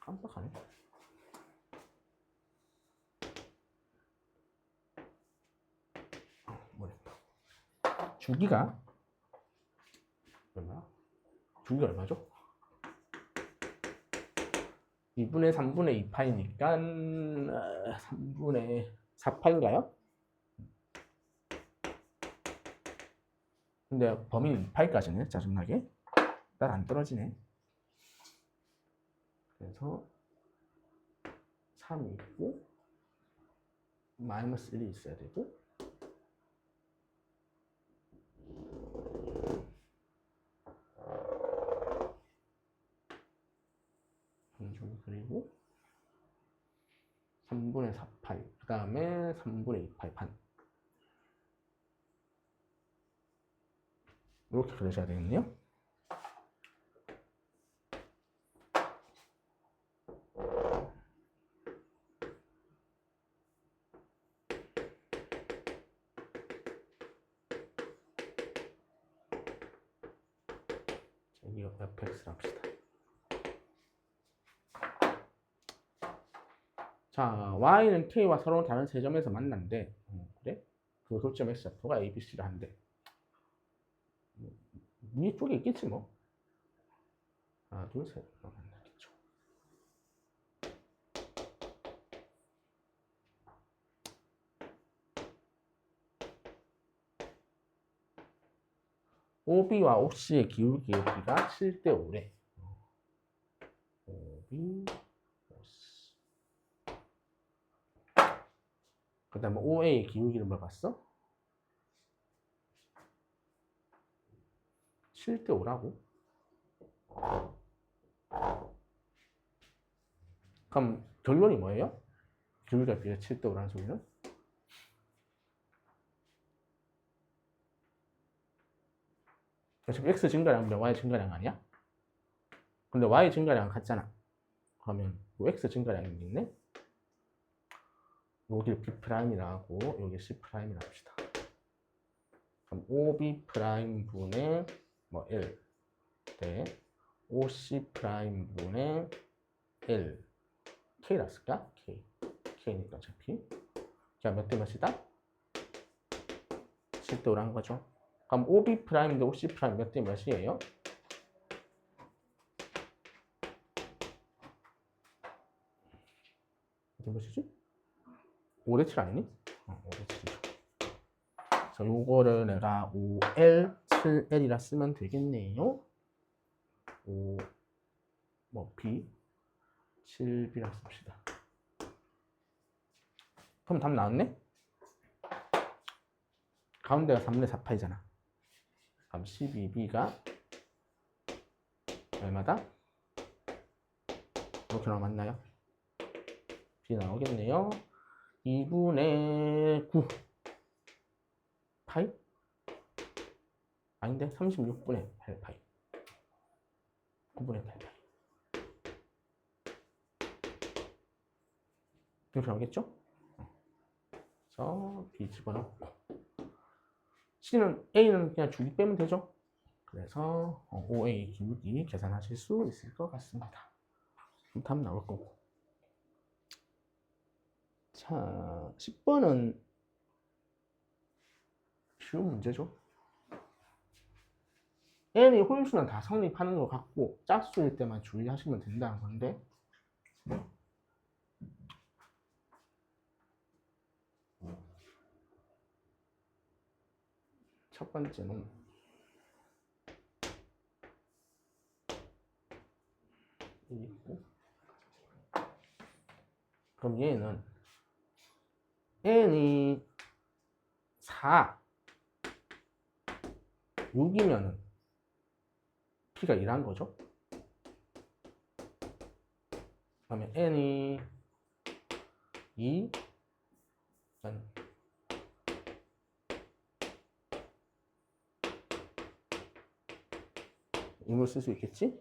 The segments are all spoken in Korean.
깜빡하네. 주기가 얼마? 주기가 얼마죠? 2분의 3분의 2파이니까 3분의 4파인가요? 근데 범위는 2파이까지네. 짜증나게. 날 안 떨어지네. 그래서 3이 있고 마이너스 1이 있어야 되고 그리고 3분의 4파이 그 다음에 3분의 2파이 반 이렇게 그려줘야 되겠네요. 이거 fx를 합시다. 자, y는 k와 서로 다른 세 점에서 만난대. 그래? 그 교점 x좌표가 a, b, c를 한대. 위에 쪽에 있겠지 뭐. 하나, 둘, 셋. 만나겠죠. OB와 OC의 기울기 여기가 7대 5래. OB, OC. 그 다음에 OA의 기울기를 물어봤어? 7대 5라고? 그럼 결론이 뭐예요? 기울기가 비례 7대 5라는 소리는? 지금 x 증가량보다 y 증가량 아니야? 근데 y 증가량 같잖아. 그러면 x 증가량이 있네? 여기를 B'이라 하고 여기 C'이라 합시다. 그럼 OB' 분의 뭐 L 대 OC' 분의 L K라 쓸까? K K니까 어차피 자, 몇 대 몇이다? 7대 5란 거죠. 그럼 OB' 대 OC' 몇 대 몇이에요? 몇 대 몇이지? 5대 7 아니니? 5대 7이죠. 그래서 요거를 내가 5L, 7L이라 쓰면 되겠네요. 5, 뭐 B, 7B라 씁시다. 그럼 답 나왔네? 가운데가 3분의 4파이잖아. 그럼 12B가 얼마다? 이렇게 나왔나요? B 나오겠네요. 2분의 9 파이? 아닌데 36분의 8파이 9분의 8파이 이렇게 나오겠죠? 그래서 B 집어넣고 A는 그냥 주기 빼면 되죠? 그래서 OA 기울기 계산하실 수 있을 것 같습니다. 답 나올 거고. 자, 10번은 쉬운 문제죠. n이 홀수는 다 성립하는 것 같고 짝수일 때만 주의하시면 된다는 건데 첫 번째는 있고 그럼 얘는 n이 4, 6이면은 p가 2란 거죠. 그러면 n이 2, 이걸 쓸 수 있겠지?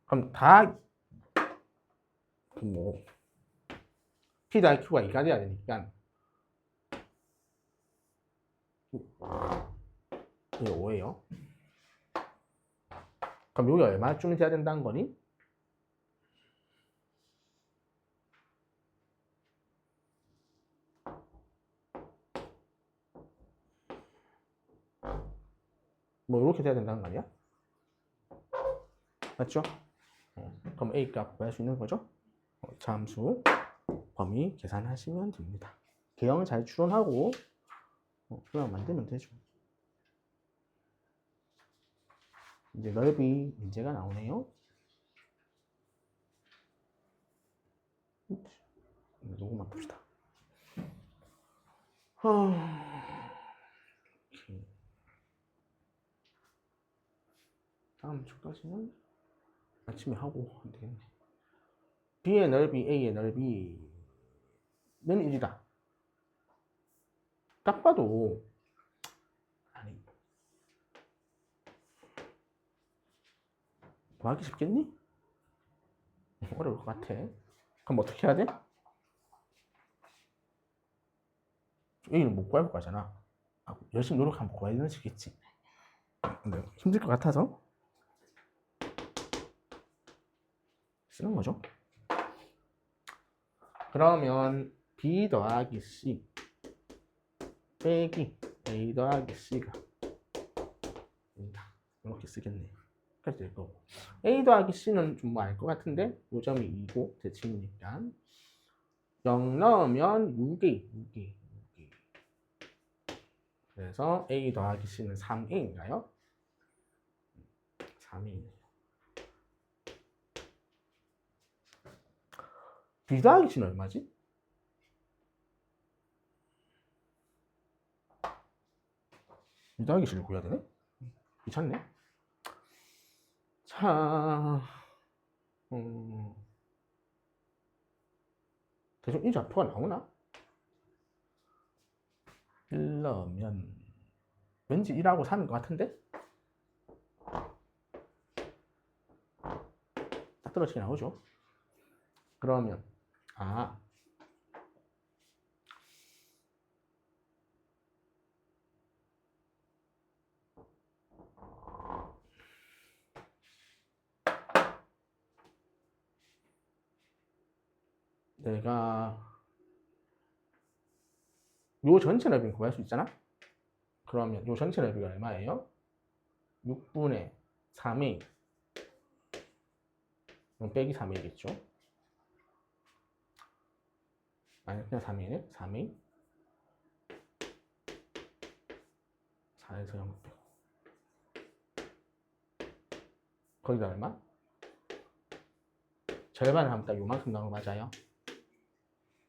그럼 다 뭐 P 다 Q가 2가 돼야 되니까 이게 5예요. 그럼 여기 얼마쯤 돼야 된다는 거니? 뭐 이렇게 돼야 된다는 거 아니야? 맞죠? 그럼 A 값 구할 수 있는 거죠? 참수 범위 계산하시면 됩니다. 개형 잘 추론하고 그냥 만들면 되죠. 이제 넓이 문제가 나오네요. 요거만 봅시다. 다음 주까지는 아침에 하고 하면 되겠네. B의 넓이, A의 넓이는 1이다. 딱 봐도 아니 구하기 쉽겠니? 어려울 것 같아. 그럼 어떻게 해야 돼? A는 못 구할 거잖아. 열심히 노력하면 구해야 되겠지. 근데 힘들 것 같아서 쓰는 거죠. 그러면 B 더하기 C 빼기 A 더하기 C가 이렇게 쓰겠네. 그래서 될 거고. A 더하기 C는 좀 뭐 알 것 같은데 요 점이 2고 대칭이니까 0 넣으면 6A. 그래서 A 더하기 C는 3A인가요? 3A. B 더하기 C는 얼마지? B 더하기 C를 구해야 되네? 귀찮네. 자, 대충 이 좌표가 나오나? 1 넣으면 왠지 1하고 3인 것 같은데? 딱 떨어지게 나오죠. 그러면 내가 요 전체 넓이는 구할 수 있잖아? 그러면 요 전체 넓이가 얼마예요? 6분의 3a 빼기 3a겠죠? 아니 그냥 3a네? 3a 4에서 0 빼고 거기다 얼마? 절반을 하면 딱 요만큼 나오는 거 맞아요?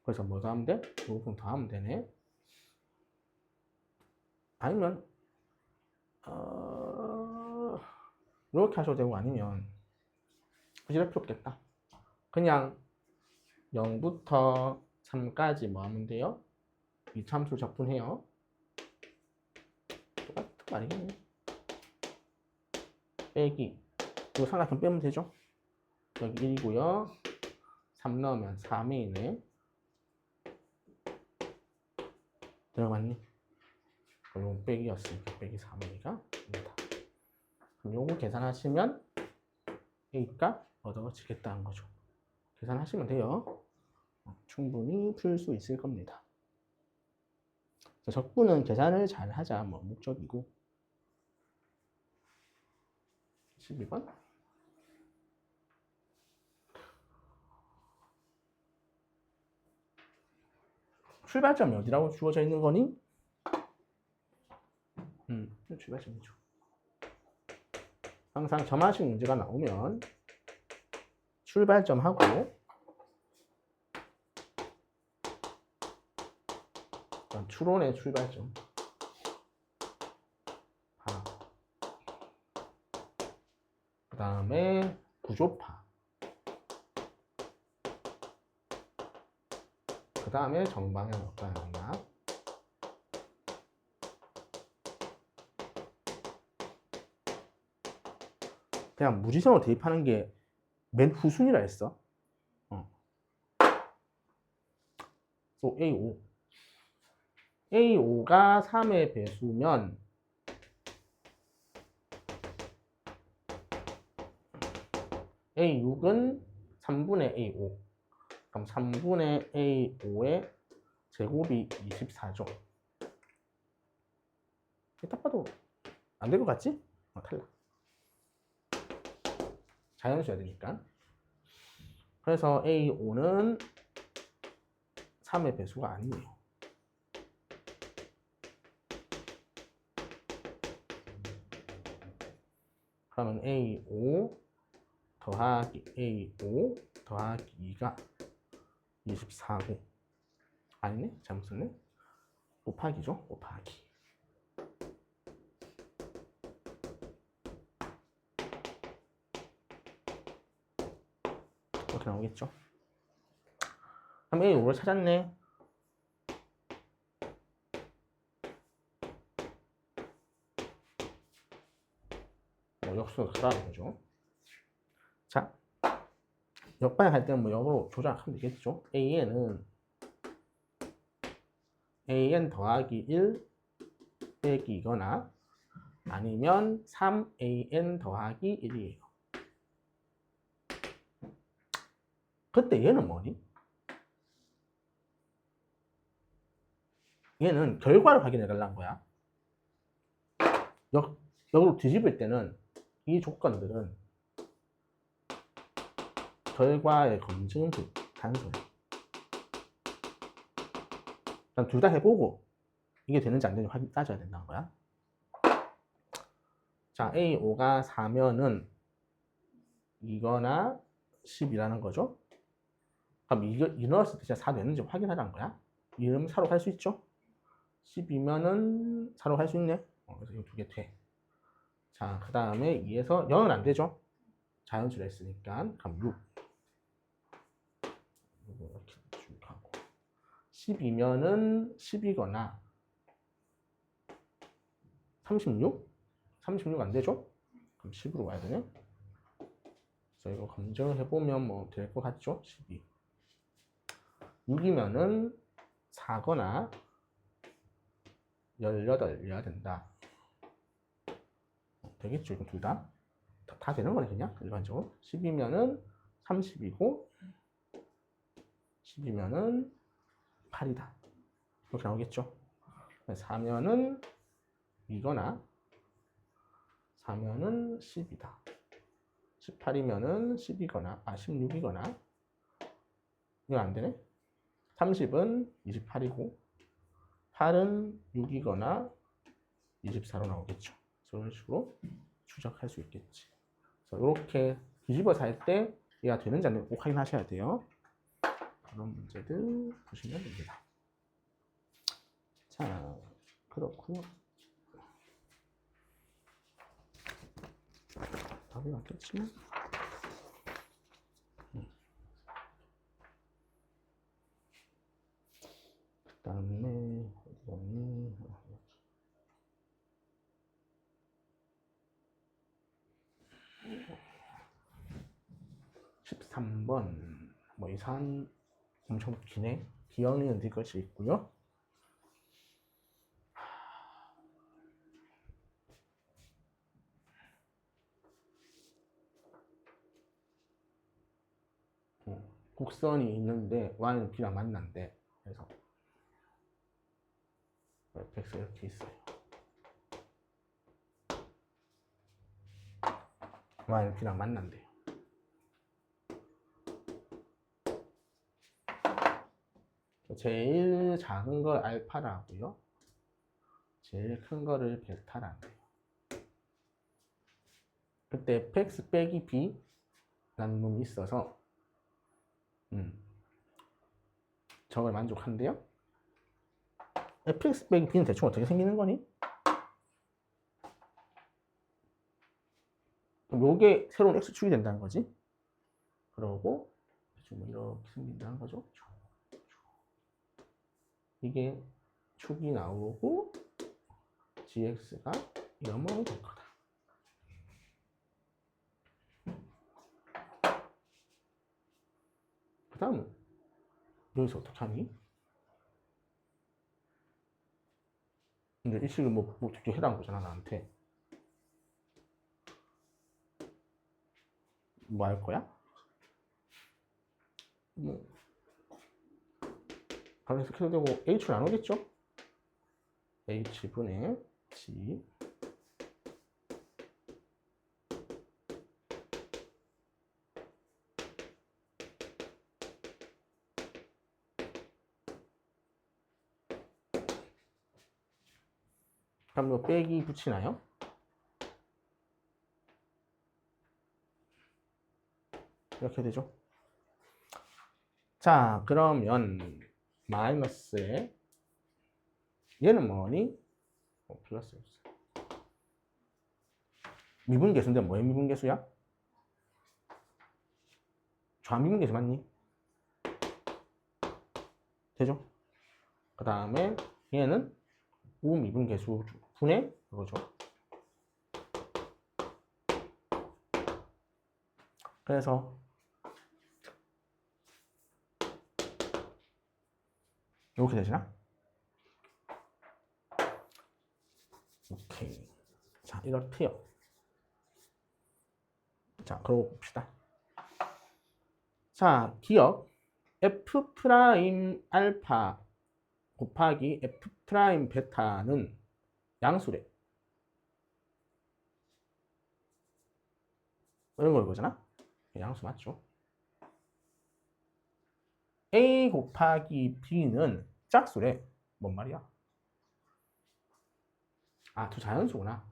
그래서 뭐 더하면 돼? 요 부분 더하면 되네. 아니면 이렇게 하셔도 되고 아니면 굳이 할 필요 없겠다. 그냥 0부터 3까지 뭐 하면 돼요? 이 참수 적분해요. 똑같은 거 아니겠네. 빼기 이거 삼각형 빼면 되죠? 여기 1이고요 3 넣으면 3이네 들어갔니? 그럼 빼기였으니까 빼기 3이가 됩니다. 그럼 요거 계산하시면 A값 얻어지겠다는 거죠. 계산하시면 돼요. 충분히 풀 수 있을 겁니다. 적분은 계산을 잘 하자 뭐 목적이고. 12번 출발점이 어디라고 주어져 있는 거니? 출발점이죠. 항상 점화식 문제가 나오면 출발점하고 추론의 출발점 그 다음에 구조파 그 다음에 정방향 역방향 그냥 무지성으로 대입하는 게 맨 후순위라 했어. 또 A5 A5가 3의 배수면 A6은 3분의 A5 그럼 3분의 A5의 제곱이 24죠. 딱 봐도 안 될 것 같지? 탈락. 자연수야 되니까. 그래서 A5는 3의 배수가 아니에요. 그러면 A5 더하기 A5 더하기 2가 24고 아니네? 잘못 썼네? 곱하기죠? 곱하기. 이렇게 나오겠죠? 그럼 A5를 찾았네. 역수가 크다는 거죠. 자, 역방향 할 때는 뭐 역으로 조작하면 되겠죠. AN은 AN 더하기 1 빼기 2거나 아니면 3AN 더하기 1이에요. 그때 얘는 뭐니? 얘는 결과를 확인해 달라는 거야. 역으로 뒤집을 때는 이 조건들은 결과의 검증은 단서예요. 일단 둘 다 해보고 이게 되는지 안 되는지 확인 따져야 된다는 거야. 자, A5가 4면은 이거나 10이라는 거죠. 그럼 이 넣었을 때 진짜 4 되는지 확인하라는 거야. 이름 4로 갈 수 있죠? 12면은 4로 갈 수 있네. 그래서 이거 두 개 돼. 자, 그 다음에 2에서 0은 안 되죠? 자연수를 했으니까. 그럼 6. 이렇게 쭉 하고. 12면은 10이거나 36? 36 안 되죠? 그럼 10으로 와야 되네. 그래서 이거 검증을 해보면 뭐 될 것 같죠? 12. 6이면은 4거나 18이어야 된다. 되겠죠? 이거 둘 다. 다 되는 거네, 그냥. 일반적으로. 10이면은 30이고, 10이면은 8이다. 이렇게 나오겠죠? 4면은 이거나, 4면은 10이다. 18이면은 10이거나, 16이거나, 이건 안 되네? 30은 28이고, 8은 6이거나 24로 나오겠죠. 그런 식으로 추적할 수 있겠지. 그래서 이렇게 뒤집어서 할 때 얘가 되는지 안 되는지 꼭 확인하셔야 돼요. 그런 문제들 보시면 됩니다. 자, 그렇고요. 답이 맞겠지만. 그 다음에 어디 갔니? 13번 뭐 이상한 엄청 기네. 기억니은 네 것이 있고요. 곡선이 있는데 y는 b랑 만난대. 그래서 fx가 이렇게 있어요. y는 b랑 만난대요. 제일 작은 걸 알파라고요. 제일 큰 거를 베타라는 거예요. 그때 fx 빼기 b라는 놈이 있어서 저걸 만족한대요. fx 빼기 b는 대충 어떻게 생기는 거니? 그럼 요게 새로운 x축이 된다는 거지. 그러고 대충 이렇게 생긴다는 거죠. 이게 축이 나오고 gx가 이러면 될 거다. 그 다음은 여기서 어떻게 하니? 근데 이 식을 뭐 직접 해라는 거잖아, 나한테. 뭐 할 거야? 뭐 반에서 계속 되고 h를 나누겠죠? h분의 g 그럼 요 빼기 붙이나요? 이렇게 되죠. 자, 그러면 마이너스에 얘는 뭐니? 플러스. 미분계수인데 뭐의 미분계수야? 좌미분계수 맞니? 되죠? 그 다음에 얘는 우미분계수 분의 그거죠. 그래서 이렇게 되시나? 오케이. 자, 이렇게요. 자, 그러고 봅시다. 자, 기억 F 프라임 알파 곱하기 F 프라임 베타는 양수래. 이런 걸 보잖아. 양수 맞죠? A 곱하기 B는 짝수래. 뭔 말이야? 아, 두 자연수구나.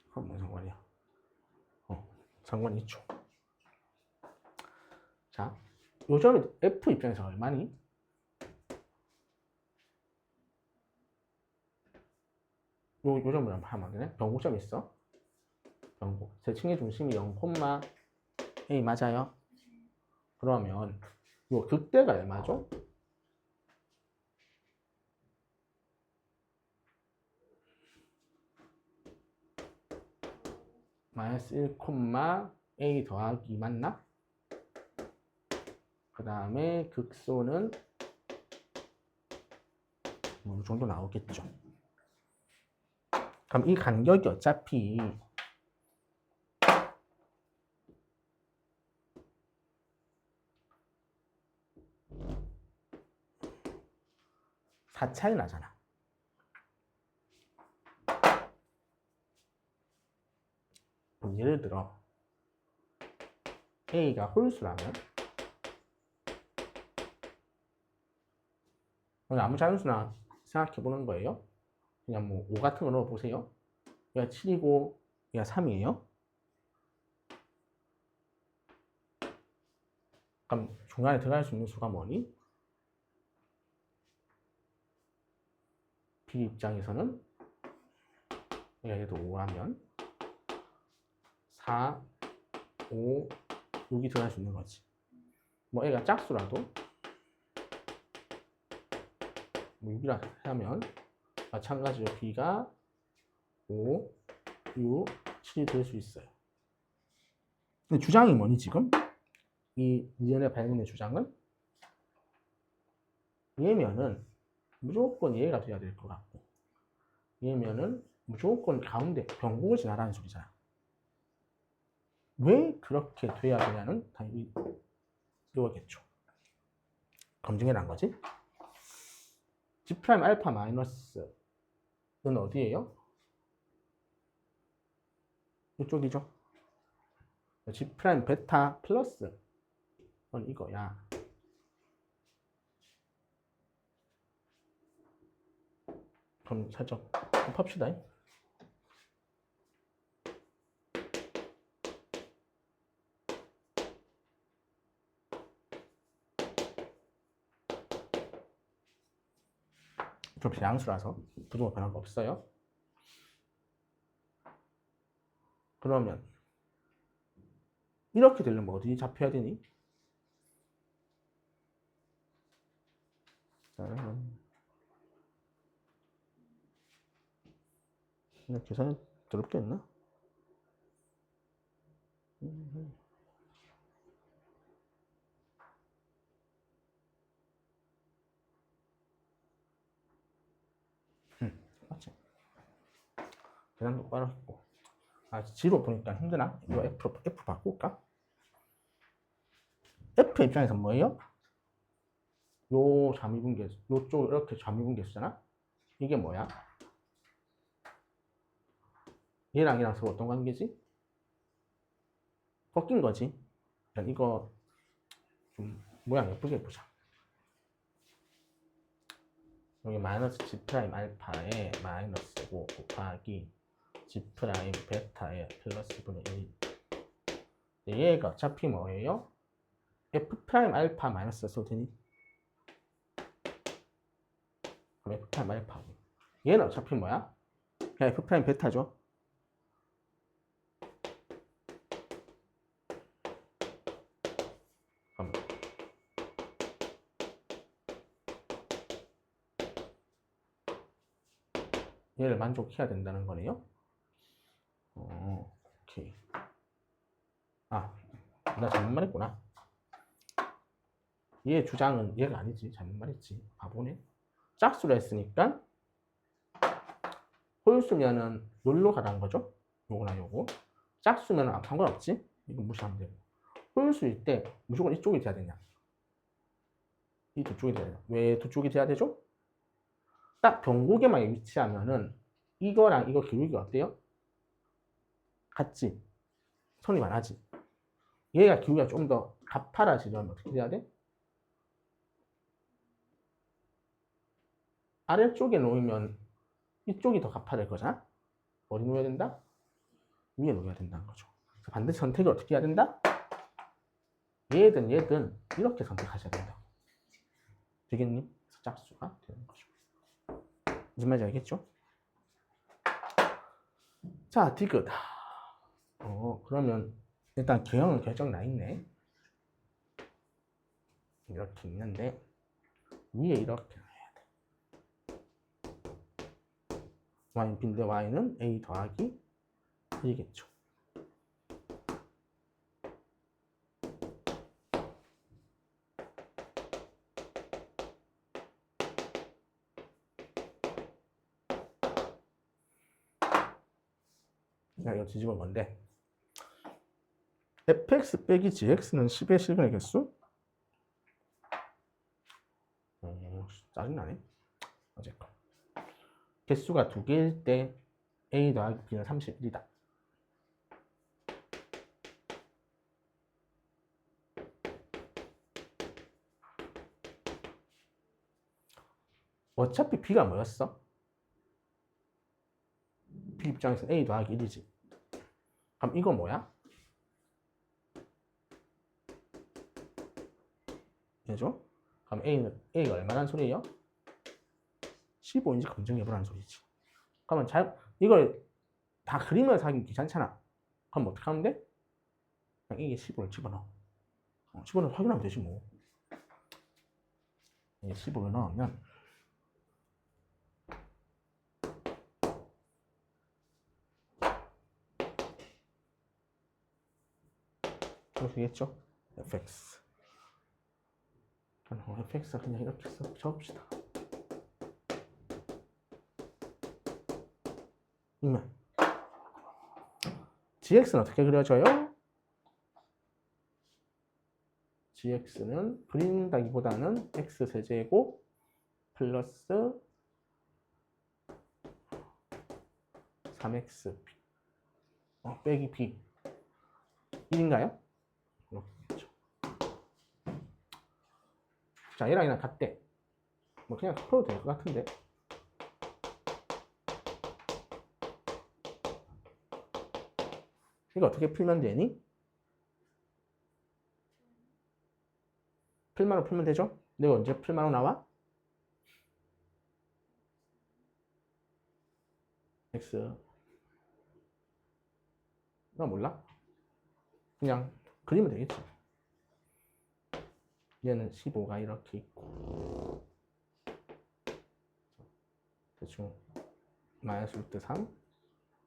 그럼 무슨 상관이야? 상관이 있죠. 자, 요 점이 F 입장에서 얼마니? 요 점을 한번 하면 안 되네? 변곡점이 있어. 변곡. 세층의 중심이 0, A 맞아요? 그러면 요 극대가 얼마죠? 마이너스 1, A 더하기 맞나? 그 다음에 극소는 이 정도 나오겠죠. 그럼 이 간격이 어차피 사 차이 나잖아. 예를 들어 A가 홀수라면 아무 자연수나 생각해 보는 거예요. 그냥 뭐 5 같은 거 넣어보세요. 얘가 7이고 얘가 3이에요. 그럼 중간에 들어갈 수 있는 수가 뭐니? B 입장에서는 얘가 얘도 5라면 4, 5, 6이 들어갈 수 있는 거지. 뭐 얘가 짝수라도 뭐 6이라 하면 마찬가지로 B가 5, 6, 7이 될 수 있어요. 근데 주장이 뭐니 지금? 이 이전에 발견된 주장은 얘면은 무조건 얘가 돼야 될 것 같고 얘면은 무조건 가운데 변곡을 지나라는 소리잖아. 왜 그렇게 돼야 되냐는 당연히 이거겠죠. 검증해란 거지. G 프라임 알파 마이너스는 어디예요? 이쪽이죠. G 프라임 베타 플러스는 이거야. 그럼 살짝 곱합시다. 좀 양수라서 부등호 변화가 없어요. 그러면 이렇게 되려면 어디 잡혀야 되니? 계산이 더럽게 했나? 맞지? 계산 똑바로 했고. 아, G로 보니까 힘드나? 이거 F 바꿀까? F 입장에서 뭐예요? 요 좌미분계수, 요쪽 이렇게 좌미분계수잖아? 이게 뭐야? 얘랑 서로 어떤 관계지? 꺾인 거지. 이거 좀 모양 예쁘게 보자. 여기 마이너스 G 프라임 알파에 마이너스고 곱하기 G 프라임 베타에 플러스 분의 1. 얘가 어차피 뭐예요? F 프라임 알파 마이너스 써도 되니? 그럼 F 프라임 알파고. 얘는 어차피 뭐야? 그냥 F 프라임 베타죠. 얘를 만족해야 된다는 거네요. 오케이. 아, 나 잘못 말했구나. 얘 주장은 얘가 아니지. 잘못 말했지. 바보네. 짝수로 했으니까 홀수면은 요로 가라는 거죠. 요거나 요거. 짝수면은 상관없지. 이거 무시하면 되고. 홀수일 때 무조건 이쪽이 돼야 되냐? 이 두 쪽이 돼야 되냐? 왜 두 쪽이 돼야 되죠? 딱 변곡에만 위치하면은 이거랑 이거 기울기가 어때요? 같지? 성립 안 하지? 얘가 기울기가 좀 더 가파라지려면 어떻게 돼야 돼? 아래쪽에 놓으면 이쪽이 더 가파를 거잖아? 어디 놓아야 된다? 위에 놓아야 된다는 거죠. 반드시 선택을 어떻게 해야 된다? 얘든 이렇게 선택하셔야 된다. 되겠니? 짝수가 되는 거죠. 무슨 말인지 알겠죠? 자, 디귿. 그러면 일단 개형은 결정 나 있네. 이렇게 있는데 위에 이렇게 해야 돼. y b인데 y는 a 더하기 1이겠죠. 자, 이거 뒤집어 건데 fx 빼기 gx는 10의 실근의 개수? 짜증나네. 어쨌건 개수가 두 개일 때 a 더하기 b는 31이다. 어차피 b가 뭐였어? b 입장에서 a 더하기 1이지. 그럼 이거 뭐야? 얘죠? 그럼 a가 얼마란 소리예요? 15인지 검증해보라는 소리지. 그러면 이걸 다 그리면서 하기 귀찮잖아. 그럼 어떻게 하면 돼? 그냥 이게 15를 집어넣어. 15를 확인하면 되지 뭐. 이게 15를 넣으면 이렇게 되겠죠? fx. fx가 그냥 이렇게 적읍시다. 그러면 gx는 어떻게 그려져요? gx는 그린다기보다는 x세제곱 플러스 3x 빼기 b 1인가요? 이렇게 자, 얘랑 얘랑 같대. 뭐 그냥 풀어도 될 것 같은데. 이거 어떻게 풀면 되니? 풀만으로 풀면 되죠? 내가 언제 풀만으로 나와? x 나 몰라? 그냥 그리면 되겠지. 얘는 15가 이렇게 있고 대충 마이너스 루트 3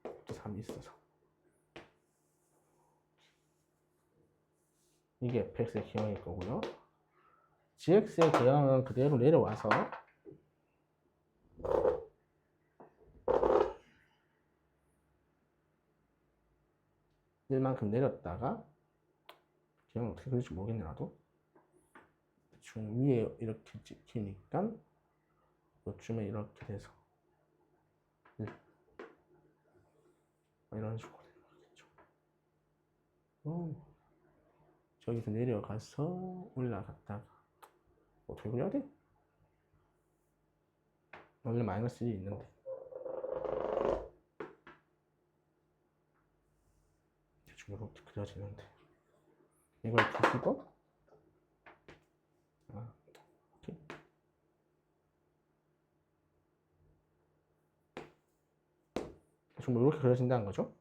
루트 3이 있어서 이게 fx의 기형일 거고요. gx의 기형은 그대로 내려와서 일만큼 내렸다가 기형은 어떻게 그릴지 모르겠네 나도. 대충 위에 이렇게 찍히니까 요쯤에 이렇게 돼서 이런 식으로 되는 거겠죠. 저기서 내려가서 올라갔다가 어떻게 그려야 돼? 원래 마이너스 1이 있는데 대충 이렇게 그려지는데 이걸 뒤집어 오케이. 대충 이렇게 그려진다는 거죠.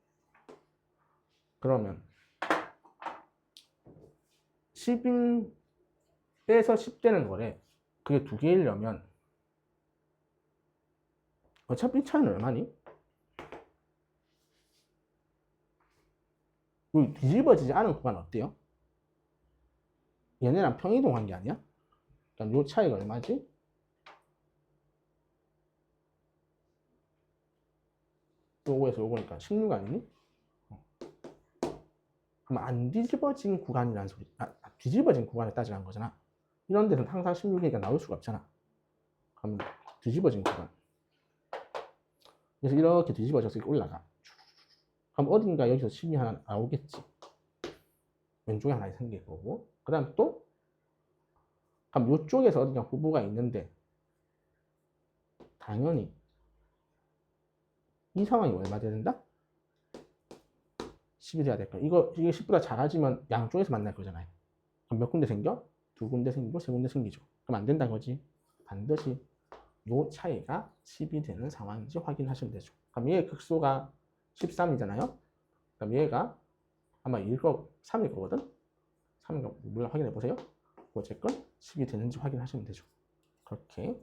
그러면 10인 빼서 10 되는 거래. 그게 두 개이려면 어차피 차이는 얼마니? 이 뒤집어지지 않은 구간 어때요? 얘네랑 평이동한 게 아니야? 그러니까 요 차이가 얼마지? 요거에서 요거니까 16 아니니? 그럼 안 뒤집어진 구간이라는 소리. 뒤집어진 구간을 따지라는 거잖아. 이런 데는 항상 16이니까 나올 수가 없잖아. 그럼 뒤집어진 구간. 그래서 이렇게 뒤집어져서 이렇게 올라가. 그럼 어딘가 여기서 10이 하나 나오겠지. 왼쪽에 하나 생길 거고. 그 다음 또 그럼 이쪽에서 어딘가 후보가 있는데 당연히 이 상황이 얼마 된다? 10이 돼야 될 거야. 이게 10보다 작아지면 양쪽에서 만날 거잖아요. 그럼 몇 군데 생겨? 두 군데 생기고 세 군데 생기죠. 그럼 안 된다는 거지. 반드시 요 차이가 10이 되는 상황인지 확인하시면 되죠. 그럼 얘의 극소가 13이잖아요. 그럼 얘가 아마 3일 거거든. 3일 물론 확인해 보세요. 어쨌건 10이 되는지 확인하시면 되죠. 그렇게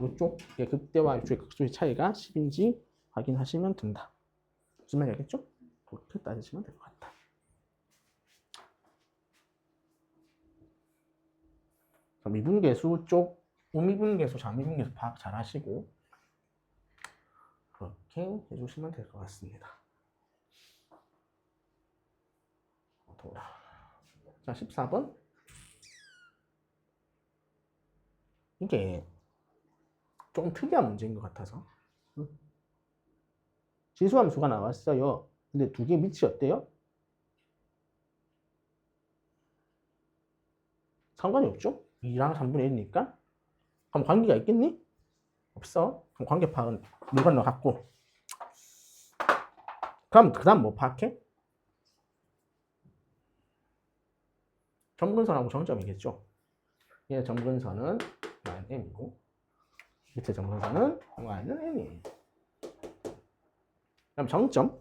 이쪽의 극대와 이쪽의 극소의 차이가 10인지 확인하시면 된다. 무슨 말인지 알겠죠? 그렇게 따지시면 될 것 같다. 미분계수 쪽 우미분계수, 장미분계수 파악 잘 하시고 그렇게 해주시면 될 것 같습니다. 자, 14번. 이게 조금 특이한 문제인 것 같아서. 지수함수가 나왔어요. 근데 두 개 밑이 어때요? 상관이 없죠? 2랑 3분의 1이니까. 그럼 관계가 있겠니? 없어. 그럼 관계 파악은 물 건너 갔고. 그럼 그 다음 뭐 파악해? 점근선하고 정점이겠죠. 얘 점근선은 y는 m이고 밑에 점근선은 y는 m이에요. 그럼 정점.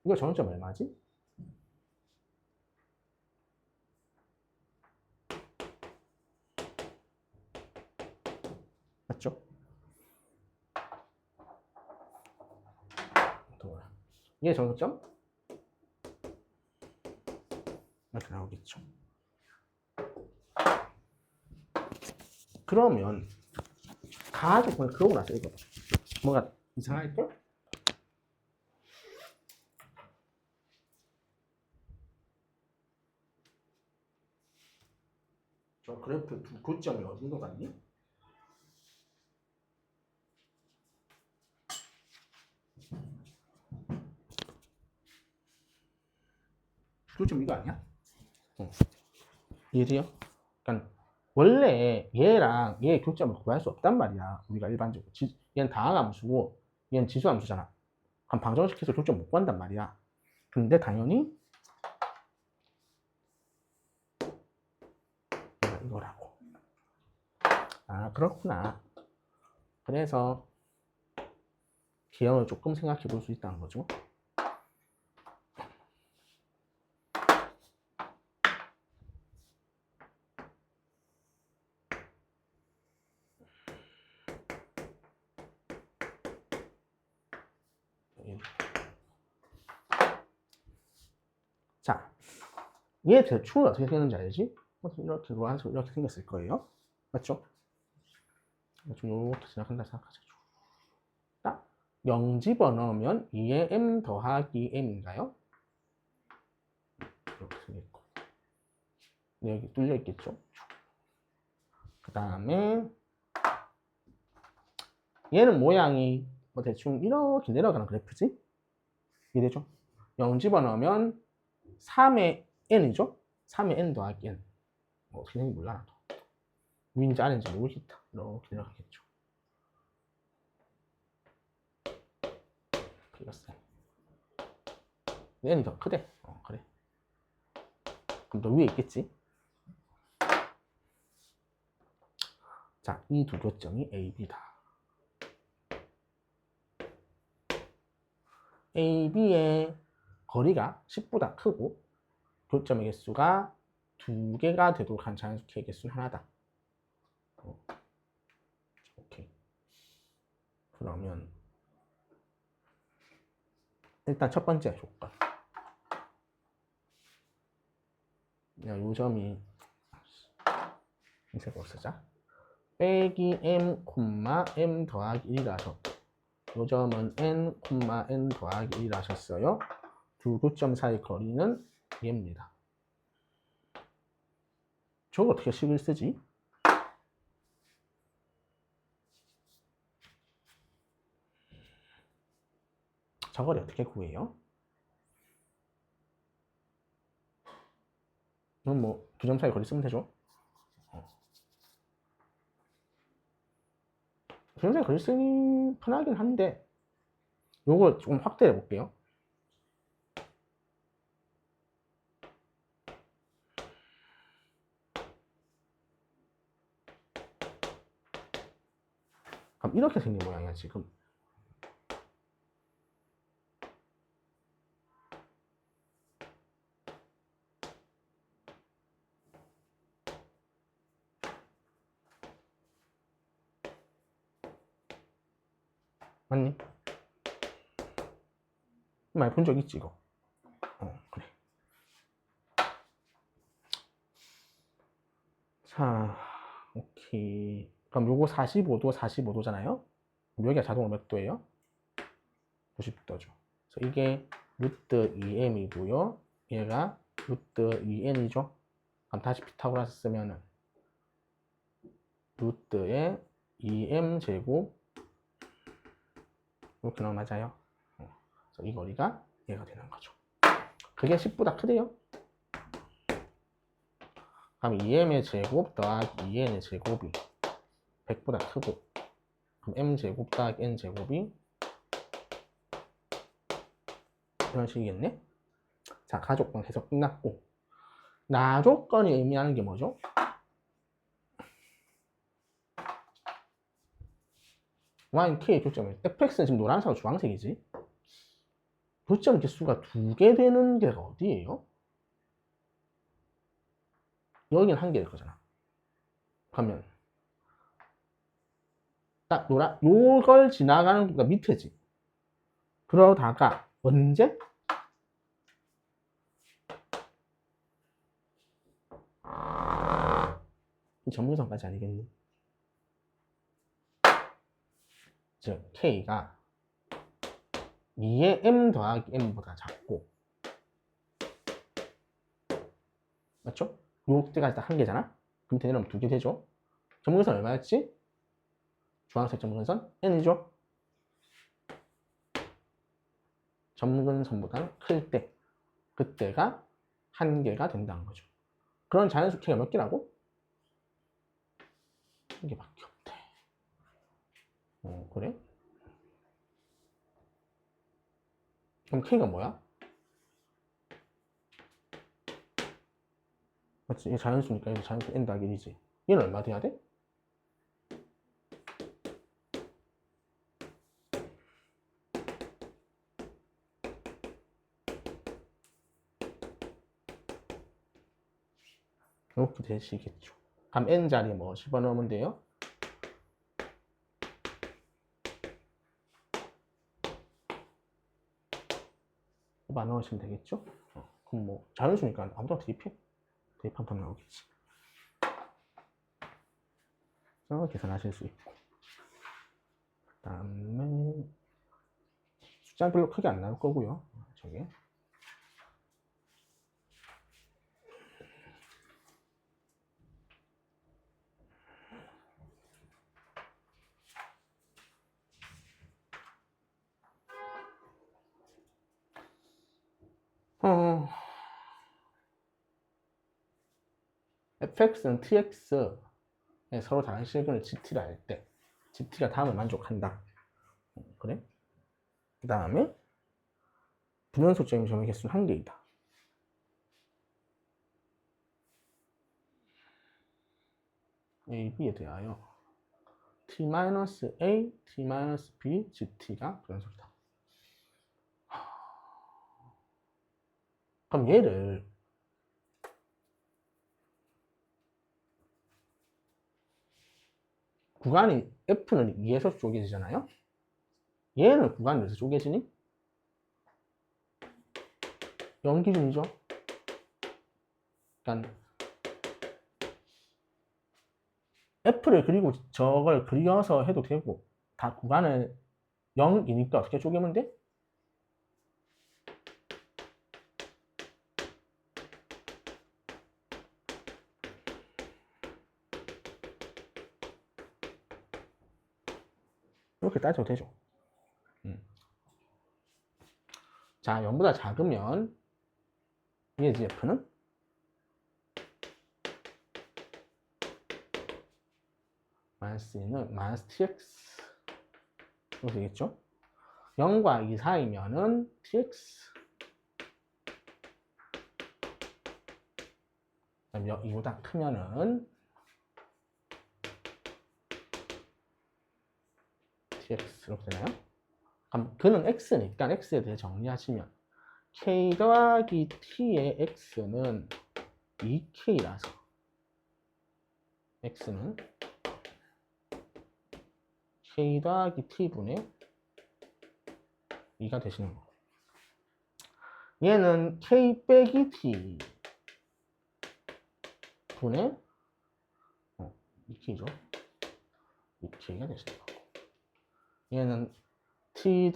이거 정점 얼마지? 맞죠? 얘 정점? 이렇게 나오겠죠. 그러면 가지고 그러고 나서 이거 뭔가 이상할걸? 저 그래프 두 교점이 어딘가 같니? 교점 이거 아니야? 이해돼요? 그러니까 원래 얘랑 얘의 교점을 구할 수 없단 말이야. 우리가 일반적으로 얘는 다항함수고 얘는 지수함수잖아. 그럼 방정식해서 교점 못 구한단 말이야. 근데 당연히 이거라고. 아, 그렇구나. 그래서 기형을 조금 생각해 볼 수 있다는 거죠. 자, 얘 대충 어떻게 생겼는지 알지? 이렇게 로한서 이렇게 생겼을 거예요. 맞죠? 좀 이렇게 생각한다 생각하죠. 딱 0 집어넣으면 2에 m 더하기 m인가요? 이렇게 생겼고 여기 뚫려 있겠죠. 그 다음에 얘는 모양이 뭐 대충 이렇게 내려가는 그래프지? 이해되죠? 0 집어넣으면 3의 n이죠? 3의 n 더하기 n. 뭐 어떻게 되는지 몰라 나도. 위인지 아래인지 모르겠다. 이렇게 내려가겠죠. 플러스 n이 더 크대. 그래. 그럼 더 위에 있겠지? 자, 이 두 교점이 A, B다. A, B의 거리가 10보다 크고 교점의 개수가 2개가 되도록 한 자연수의 개수는 하나다. 오케이. 그러면 일단 첫 번째 조건. 요 점이 인쇄가 없어져. 빼기 m, m 더하기 1이라서 요 점은 n, n 더하기 1이라셨어요. 두 교점 사이 거리는 얘입니다. 저거 어떻게 식을 쓰지? 저 거리 어떻게 구해요? 그럼 뭐 두 점 사이 거리 쓰면 되죠. 두 점 사이 거리 쓰기 편하긴 한데 요걸 조금 확대해 볼게요. 그럼 이렇게 생긴 모양이야 지금. 맞니? 많이 본 적 있지 이거. 그래. 자, 오케이. 그럼 요거 45도, 45도잖아요? 여기가 자동으로 몇 도예요? 90도죠. 그래서 이게 루트 2m이고요. 얘가 루트 2n이죠. 그럼 다시 피타고라스 쓰면은 루트의 2m 제곱 이렇게 나오면 맞아요. 그래서 이 거리가 얘가 되는 거죠. 그게 10보다 크대요. 그럼 2m의 제곱 더하기 2n의 제곱이 100보다 크고 그럼 m 제곱 더하기 n 제곱이 이런 식이겠네. 자, 가족권 해석 끝났고 나조건이 의미하는 게 뭐죠? y, k의 교점을 fx는 지금 노란색하고 주황색이지. 교점 개수가 2개 되는 데가 어디예요? 여기는 1개일 거잖아. 그러면 딱 요걸 지나가는 데가 밑에지. 그러다가 언제? 이 전문성까지 아니겠니? 즉 k가 2의 m 더하기 m보다 작고 맞죠? 요때가 딱 1개잖아? 그럼 대내려면 2개 되죠? 전문선 얼마였지? 주황색 전문선 n이죠? 전문선보다는 클 때 그때가 1개가 된다는 거죠. 그런 자연수 k가 몇 개라고? 1개밖에 없대. 그래? 그럼 k가 뭐야? 맞지? 이게 자연수니까 이게 자연수 n 더하기 1이지. 얘는 얼마 돼야 돼? 이렇게 되시겠죠. 그럼 n자리에 뭐 집어넣으면 돼요? 뽑아 넣으시면 되겠죠? 그럼 뭐 자연수니까 아무데나 대입해. 대입하면 답 나오겠지. 계산하실 수 있고. 그 다음에 숫자는 별로 크게 안 나올 거고요. 저게. fx는 tx에 서로 다른 실근을 gt라 할 때 gt가 다음을 만족한다. 그래? 그 다음에 분연속적인 점의 개수는 1개이다. A, B에 대하여 t-a, t-b, gt가 분연속이다. 그럼 얘를 구간이 F는 2에서 쪼개지잖아요? 얘는 구간이 어디서 쪼개지니? 0 기준이죠? 그러니까 F를 그리고 저걸 그려서 해도 되고 다 구간을 0이니까 어떻게 쪼개면 돼? 이렇게 따져도 되죠. 자, 0보다 작으면 얘지 F는 마이너스 2는 마이너스 tx 이렇게 되겠죠? 0과 2 사이면은 tx 2보다 크면은 tx 이렇게 되나요? 그럼 그는 x니까 x에 대해 정리하시면 k 더하기 t의 x는 2k라서 x는 k 더하기 t분의 2가 되시는 거. 얘는 k 빼기 t 분의 2k죠. 2k가 되시는 거고. 얘는 t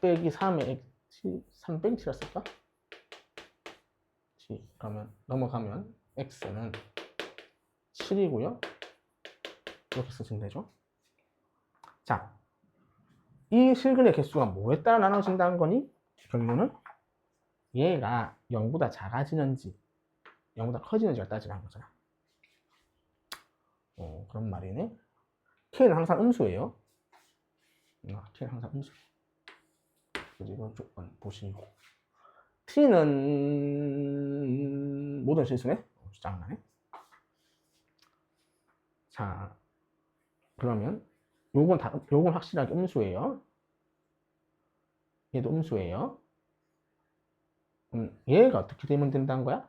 빼기 3의 t 3 빼기 t라 쓸까? t 그러면 넘어가면 x는 7이고요. 이렇게 쓰시면 되죠. 자, 이 실근의 개수가 뭐에 따라 나눠진다는 거니? 결론은 얘가 0보다 작아지는지 0보다 커지는지가 따지는 거잖아. 그런 말이네. K는 항상 음수예요. K는 항상 음수. 그리고 조건 보시고 T는 모든 실수네? 장난해. 자, 그러면 요건 확실하게 음수예요. 얘도 음수예요. 얘가 어떻게 되면 된다는 거야?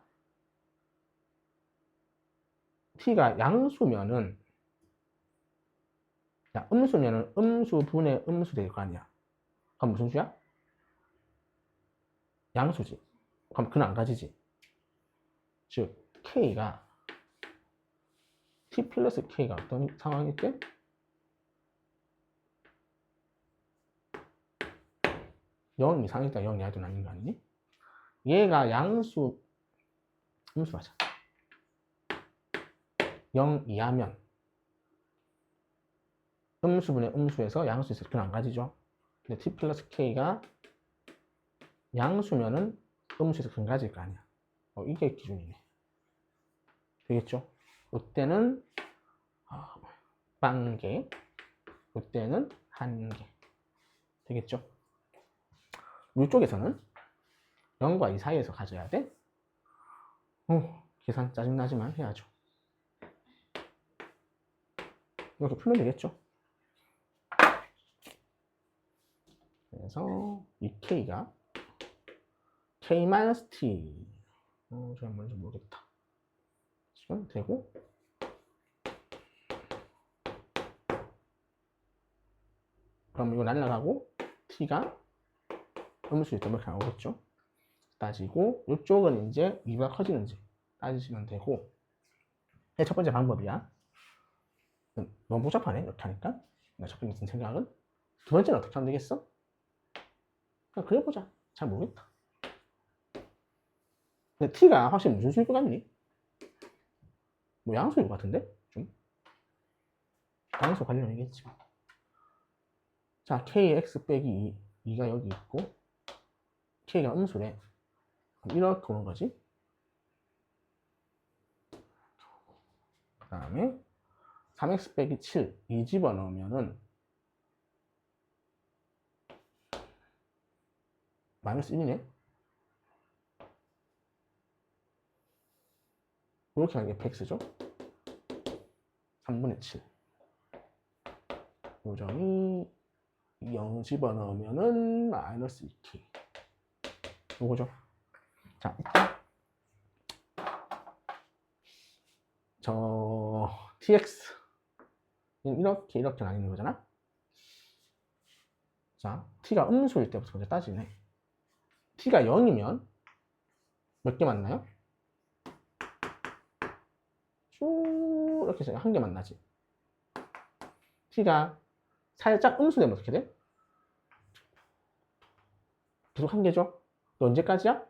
t가 양수면은 음수면은 음수분의 음수 될 거 아니야. 그럼 무슨 수야? 양수지. 그럼 그는 안 가지지. 즉 k가 t 플러스 k가 어떤 상황일 때? 0 이상일 때 0 이하도 아닌 거 아니니? 얘가 양수 음수 맞아. 0 이하면 음수분의 음수에서 양수에서 그는 안 가지죠. 근데 t 플러스 k가 양수면은 음수에서 근 가질 거 아니야. 이게 기준이네. 되겠죠? 이때는 빵개, 이때는 한개. 되겠죠? 이쪽에서는 0과 2 사이에서 가져야 돼. 계산 짜증나지만 해야죠. 이렇게 풀면 되겠죠? 그래서 이 k가 k-t 제가 뭔지 모르겠다. 지금 되고 그럼 이거 날라가고 t가 음수일 때 이렇게 나오겠죠? 따지고 이쪽은 이제 2가 커지는지 따지시면 되고 첫 번째 방법이야. 너무 복잡하네 이렇게 하니까. 첫 번째 생각은 두 번째는 어떻게 하면 되겠어? 그냥 그려보자. 잘 모르겠다. 근데 t가 확실히 무슨 수일 것 같니? 뭐 양수일 것 같은데? 좀 양수 관련이겠지. 자, kx 빼기 2가 여기 있고 k가 음수래. 이렇게 오는 거지. 그 다음에 3x 빼기 7 이 집어넣으면은 마이너스 1이네. 이렇게 하는 게 100x죠. 3분의 7 요점이 0 집어넣으면은 마이너스 2k 요거죠. 자, 일단 저 tx 이렇게 나뉘는 거잖아. 자, t가 음수일 때부터 먼저 따지네. t가 0이면 몇 개 만나요? 쭉 이렇게 해서 한 개 만나지. t가 살짝 음수되면 어떻게 돼? 계속 한 개죠? 또 언제까지야?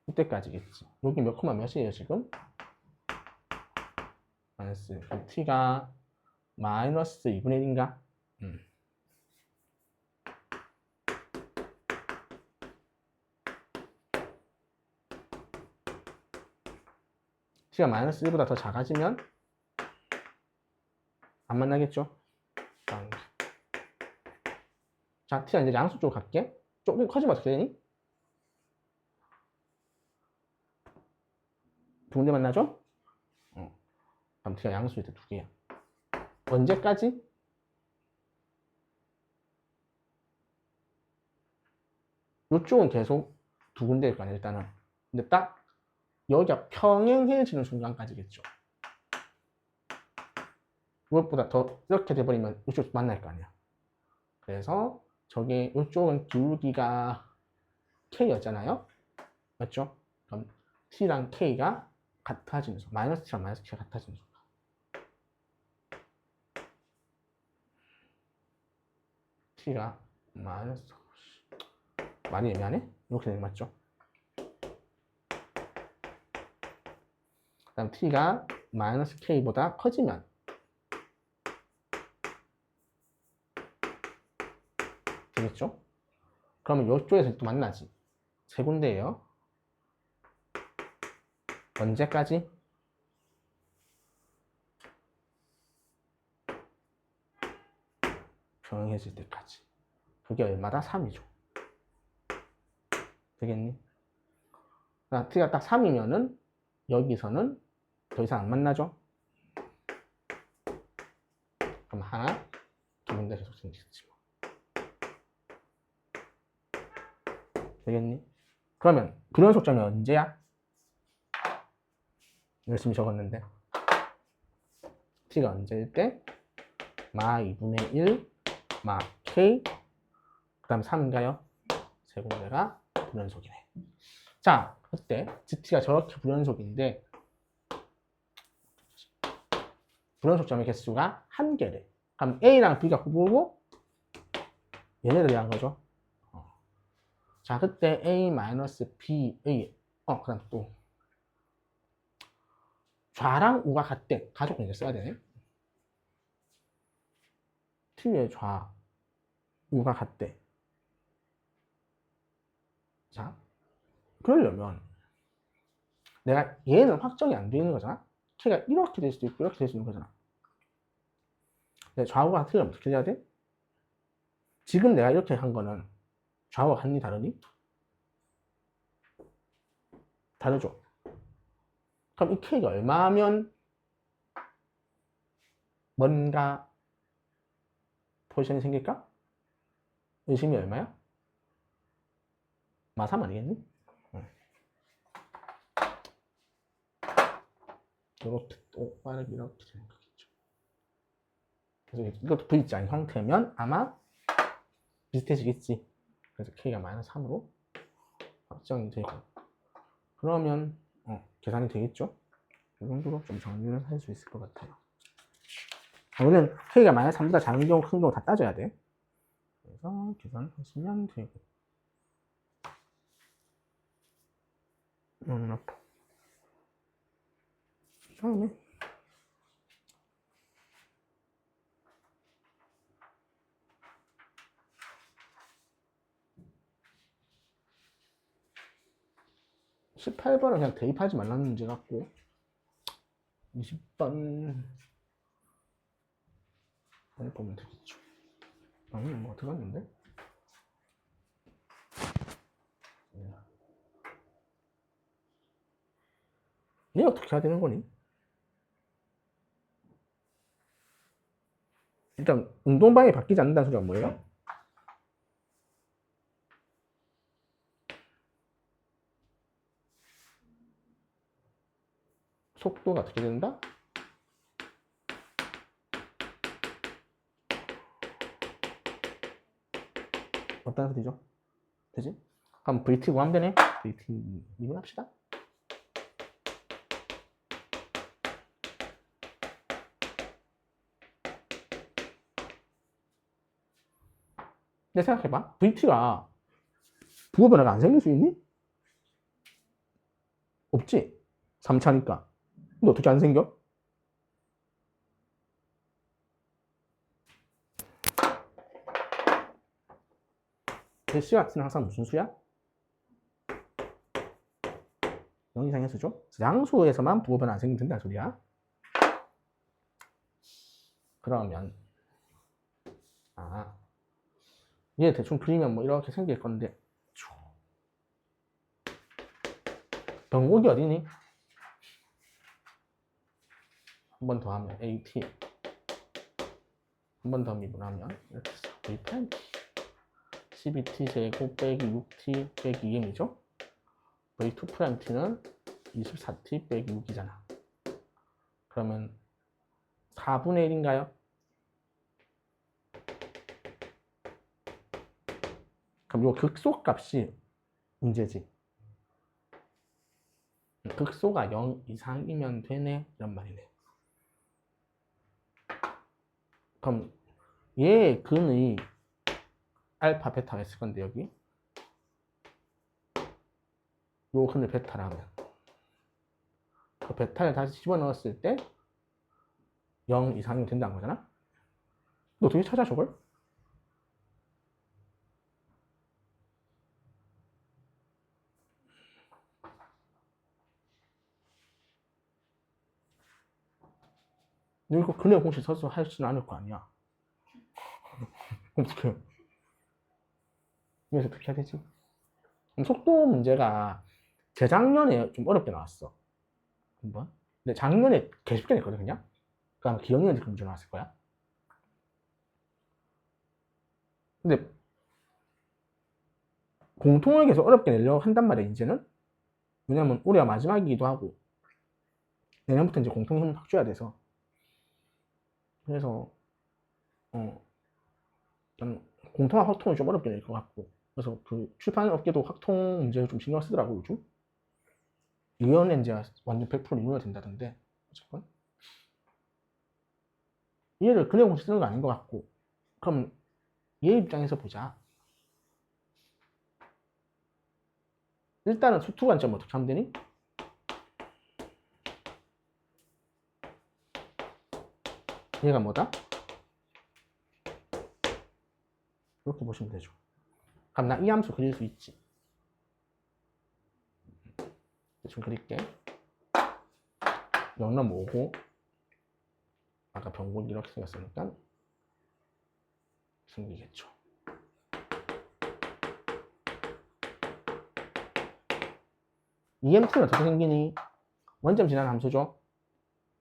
이때까지겠지. 여기 몇 콤마 몇이에요 지금? 마이너스. t가 마이너스 2분의 1인가? t가 마이너스 1보다 더 작아지면 안 만나겠죠? 자, t가 이제 양수 쪽으로 갈게. 조금 커지면 어떻게 되니? 두 군데 만나죠? 그럼 t가 양수일 때 두 개야. 언제까지? 이쪽은 계속 두 군데일 거 아니야, 일단은. 근데 딱 여기가 평행해지는 순간까지겠죠. 이것보다 더 이렇게 돼버리면 이쪽 만날 거 아니야. 그래서 저게 이쪽은 기울기가 k였잖아요. 맞죠? 그럼 t랑 k가 같아지는 순간, 마이너스 t랑 마이너스 k가 같아지는 순간. t가 마이너스, 많이 애매하네? 이렇게 되는 거 맞죠? 그 다음 t가 마이너스 k보다 커지면 되겠죠? 그러면 이쪽에서 또 만나지. 세 군데예요. 언제까지? 평행해질 때까지. 그게 얼마다? 3이죠. 되겠니? t가 딱 3이면은 여기서는 더 이상 안 만나죠? 그럼 하나, 두 군데 계속 생기겠지. 되겠니? 그러면 불연속점이 언제야? 열심히 적었는데 t가 언제일 때? 마 2분의 1, 마 k, 그 다음 3인가요? 세 군데가 불연속이네. 자, 그때 GT가 저렇게 불연속인데 불연속점의 개수가 한 개래. 그럼 A랑 B가 후보고 얘네들이 한 거죠. 자, 그때 A-B, A, 그 다음 또 좌랑 우가 같대. 가족은 이제 써야 되네. T의 좌, 우가 같대. 자, 그러려면 내가 얘는 확정이 안 되는 거잖아. K가 이렇게 될 수도 있고 이렇게 될 수 있는 거잖아. 좌우가 같으려면 어떻게 해야 돼? 지금 내가 이렇게 한 거는 좌우가 같니 다르니? 다르죠. 그럼 이 K가 얼마면 뭔가 포지션이 생길까? 의심이 얼마야? 마3 아니겠니? 이렇게 또 빠르게 이렇게 되는 거겠죠. 그래서 이것도 V자인 형태면 아마 비슷해지겠지. 그래서 K가 마이너스 3으로 확정이 되고 그러면 계산이 되겠죠. 이 정도로 좀 정리를 할 수 있을 것 같아요. 오늘 K가 마이너스 3보다 작은 경우 큰 경우 다 따져야 돼. 그래서 계산하시면 되고 다음에 18번은 그냥 대입하지 말라는 문제 같고 20번 보면 되겠죠. 아니 뭐 들어갔는데? 얘 어떻게 해야 되는 거니? 일단 운동방이 바뀌지 않는다는 소리가 뭐예요? 속도가 어떻게 된다? 어떤 소리죠? 되지? 그럼 VT 구하면 되네? VT 미분합시다. 근데 생각해봐. VT가 부호 변화가 안 생길 수 있니? 없지? 3차니까. 근데 어떻게 안 생겨? 대시가치는 항상 무슨 수야? 0 이상의 수죠? 양수에서만 부호 변화 안 생기면 된다는 소리야. 그러면 얘 대충 그리면 뭐 이렇게 생길 건데 변곡이 어디니? 한 번 더 하면 AT 한 번 더 미분하면 이렇게 V 프라임 T 12T 제곱 빼기 6T 빼기 2M이죠? V2 프라임 T는 24T 빼기 6이잖아. 그러면 4분의 1인가요? 그럼 요 극소값이 문제지. 극소가 0 이상이면 되네 이런 말이네. 그럼 얘의 근의 알파 베타가 있을 건데 여기 요 근의 베타라면 그 베타를 다시 집어넣었을 때 0 이상이면 된다는 거잖아. 너 어떻게 찾아 저걸? 너 이거 근의 공식 써서 할 수는 않을 거 아니야. 어떻게? 그래서 어떻게 해야 되지? 속도 문제가 재작년에 좀 어렵게 나왔어. 한번. 근데 작년에 개쉽게 냈거든 그냥. 그럼 기억력이 문제 나왔을 거야. 근데 공통역에서 어렵게 내려고 한단 말이야 이제는. 왜냐면 올해가 마지막이기도 하고 내년부터 이제 공통형 확줘야 돼서. 그래서 공통화 확통을 좀 어렵게 낼 것 같고. 그래서 그 출판 업계도 확통 문제를 좀 신경 쓰더라고 요즘. 이거는 이제 완전 100% 이루어야 된다던데. 어쨌건 얘를 그냥 공식 쓰는 거 아닌 것 같고. 그럼 얘 입장에서 보자. 일단은 수투 관점 어떻게 하면 되니? 얘가 뭐다? 이렇게 보시면 되죠. 그럼 나 이 함수 그릴 수 있지. 대충 그릴게. 여기는 뭐고? 아까 변곡이 이렇게 생겼으니까 생기겠죠. EMT는 어떻게 생기니? 원점 지난 함수죠.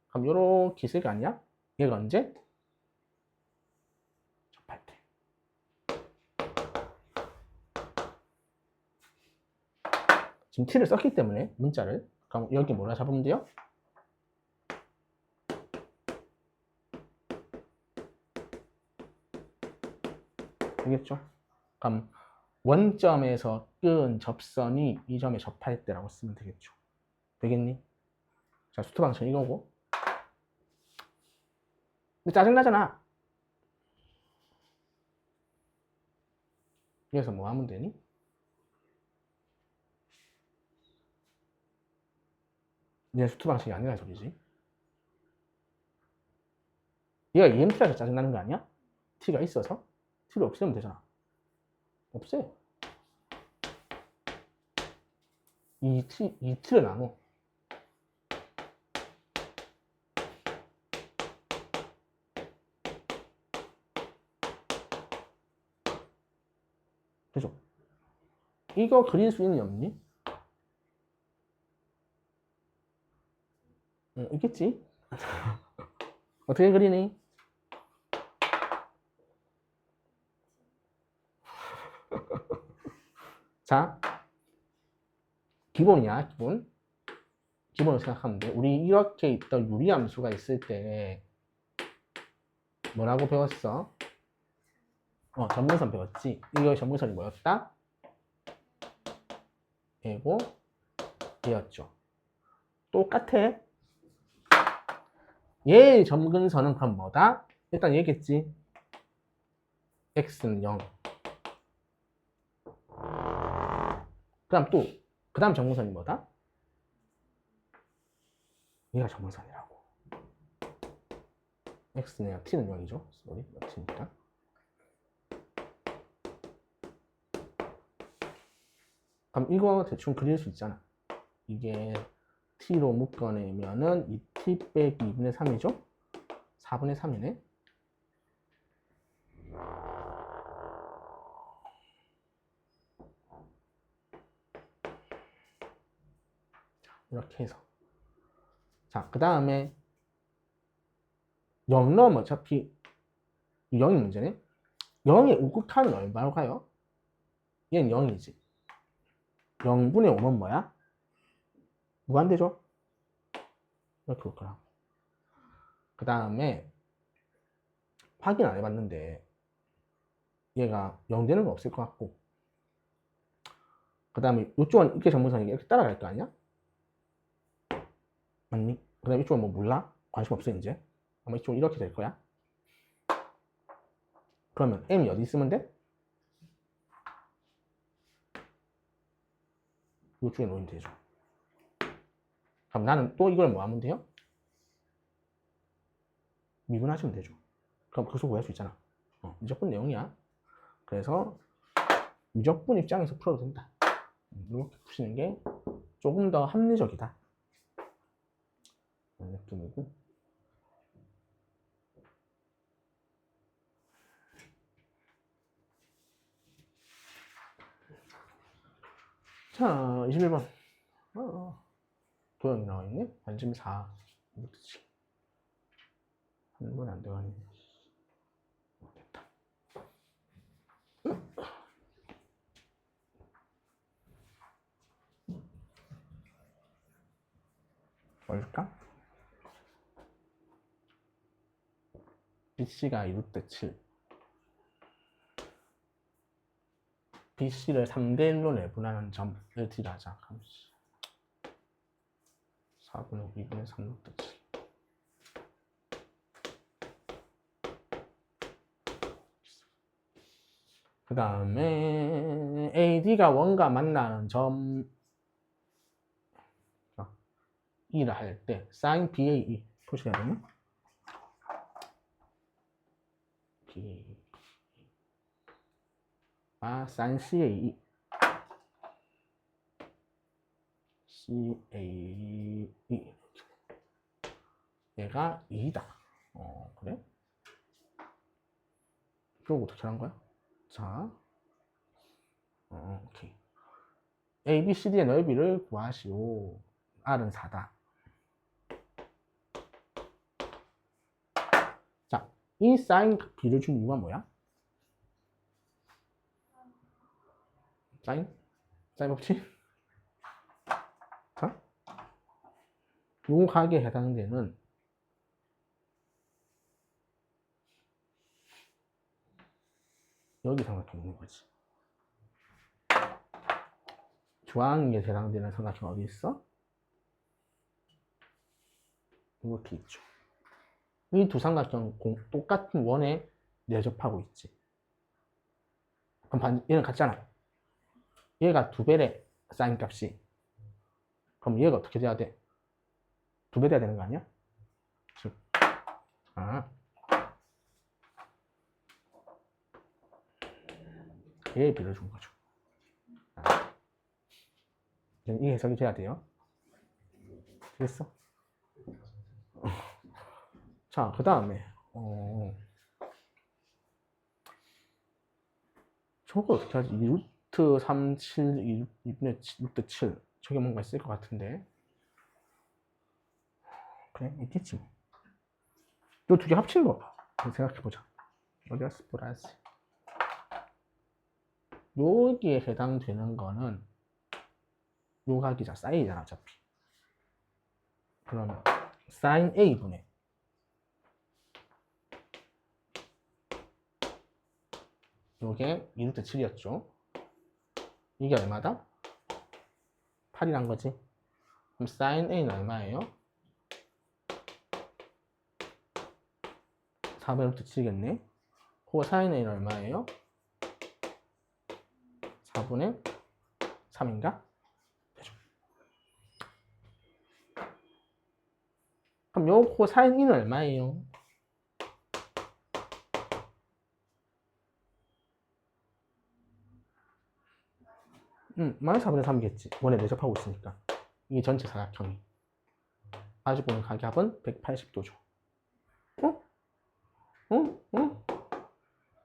그럼 요렇게 있을 거 아니야? 얘가 언제? 접할 때. 지금 t를 썼기 때문에 문자를. 그럼 여기 뭐라 잡으면 돼요? 되겠죠? 그럼 원점에서 끈 접선이 이 점에 접할 때라고 쓰면 되겠죠. 되겠니? 자, 수트 방식 이거고. 근데 짜증나잖아. 그래서 뭐 하면 되니? 얘 수트 방식이 아니라 소리지. 얘가 EMT라서 짜증나는 거 아니야? T가 있어서? T를 없애면 되잖아. 없애. 이 T를 나눠. 되죠? 이거 그릴 수 있니 없니? 있겠지? 어떻게 그리니? 자, 기본이야, 기본. 기본을 생각하면 돼. 우리 이렇게 있던 유리함수가 있을 때 뭐라고 배웠어? 전문선 배웠지? 이거 전문선이 뭐였다? 얘고 얘였죠. 똑같아. 얘의 점근선은 그럼 뭐다? 일단 얘겠지. x는 0. 그 다음 점근선이 뭐다? 얘가 점근선이라고. x는 t는 0이죠. 쏘리, t니까. 그럼 이거 대충 그릴 수 있잖아. 이게 t로 묶어내면은 2t 빼기 2분의 3이죠? 4분의 3이네. 이렇게 해서. 자, 그 다음에 0 넣으면 어차피 0이 문제네. 0의 우극한은 얼마로 가요? 얘는 0이지. 0분의 5는 뭐야? 무한대죠? 이렇게 올 거야. 그 다음에 확인 안 해봤는데 얘가 0 되는 건 없을 것 같고, 그 다음에 이쪽은 이렇게 전문선이 이렇게 따라갈 거 아니야? 맞니? 그 다음에 이쪽은 뭐 몰라? 관심 없어 이제. 아마 이쪽은 이렇게 될 거야. 그러면 m이 어디 있으면 돼? 이쪽에 놓으면 되죠. 그럼 나는 또 이걸 뭐 하면 돼요? 미분하시면 되죠. 그럼 그수 구할 수 있잖아. 미적분 내용이야. 그래서 미적분 입장에서 풀어도 된다. 이렇게 푸시는 게 조금 더 합리적이다. 느낌이고. 자, 21번. 도형이 나와있네? 반지름 4. 그렇지. 한 번 안 들어가네. 됐다. 뭘까? BC가 2루트 7. BC를 3대1로 내분하는 점을 딜하자. 4분의 5, 2분의 3루트 7. 그 다음에 AD가 원과 만나는 점 E를 할 때 sin BAE 표시해야 되나? BAE sin CAE CAE 얘가 2다. 그래? 이거 어떻게 한 거야? 자, 오케이. A, B, C, D의 넓이를 구하시오. R은 4다. 자, 이 사인 B를 준 이유가 뭐야? 사인 법칙? 자, 요 각에 해당되는 여기 삼각형 있는 거지. 주황에 해당되는 삼각형 어디 있어? 이렇게 있죠. 이 두 삼각형 똑같은 원에 내접하고 있지. 그럼 얘는 같잖아. 얘가 2배래, 사인 값이. 그럼 얘가 어떻게 돼야 돼? 2배 돼야 되는 거 아니야? 즉, 얘의 비를 준 거죠. 이 해석이 돼야 돼요. 됐어? 자, 그 다음에 저거 어떻게 하지? 2 루트 3, 7, 2분의 6대 7. 저게 뭔가 있을 것 같은데. 그래, 있겠지. 이 두 개 합친 거. 생각해보자. 어디 갔어? 보라색. 여기에 해당되는 거는 요각이잖아. 사인이잖아, 어차피. 그러면 사인 A분의 요게 2루트 7이었죠. 이게 얼마다? 8이란 거지. 그럼 사인 A는 얼마예요? 4분의 루트 7이겠네. 그거 사인 A는 얼마예요? 4분의 3인가? 되죠. 그럼 요거 사인 E는 얼마예요? 마이너스 4분의 3이겠지. 원에 내접하고 있으니까. 이게 전체 사각형이. 아주 보는 가격은 180도죠. 어? 어? 어?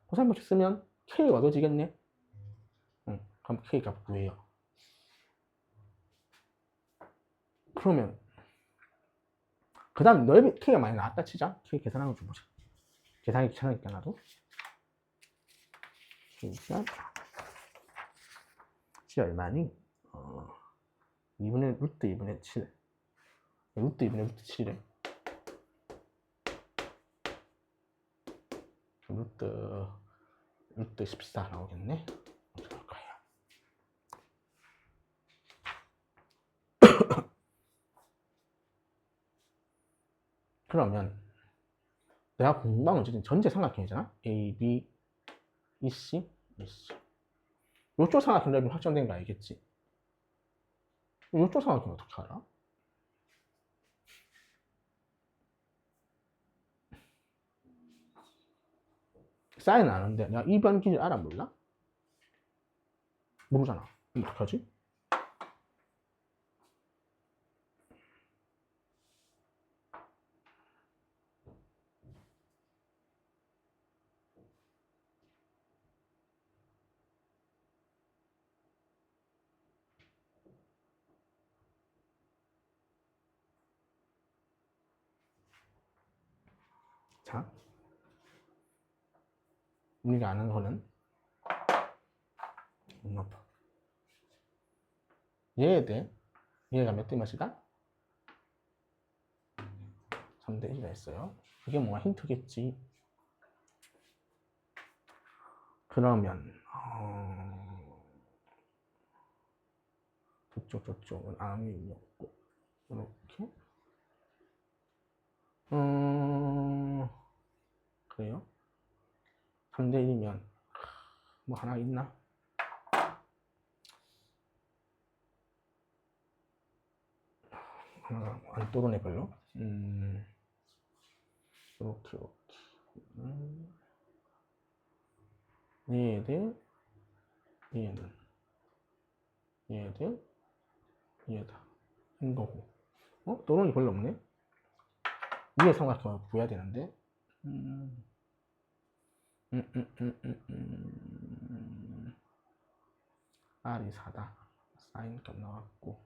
코사인 법칙 쓰면 K가 얻어지겠네? 그럼 K 값 구해요. 그러면 그 다음 넓이 K가 많이 나왔다 치자. K 계산하는 거 좀 보자. 계산이 귀찮으니까 나도. 그러니까 C 얼마니? 2분의 루트 2분의 7. 루트 2분의 루트 7이래. 루트 14 나오겠네. 어떻게 할 거야? 그러면 내가 공부한 어쨌든 전체 삼각형이잖아. A, B, EC, EC. 요쪽 삼각형 넓이 확정된 거 알겠지? 요쪽 삼각형 어떻게 알아? 사인은 아는데 내가 이변 기준 알아 몰라? 모르잖아. 그럼 어떡하지? 자, 우리가 아는 거는 얘에 대해 얘가 몇 대 몇이다? 3대 1이라 했어요. 이게 뭐가 힌트겠지. 그러면 저쪽은 암이 없고 이렇게 그래요? 3대 1이면 뭐 하나 있나? 하나 안 떠도네 별로. 이렇게 얘들 얘는 얘들 얘다 인 거고. 떠도는 게 별로 없네. 위에 삼각형을 구해야 되는데. R이 4다. 사인 값 나왔고.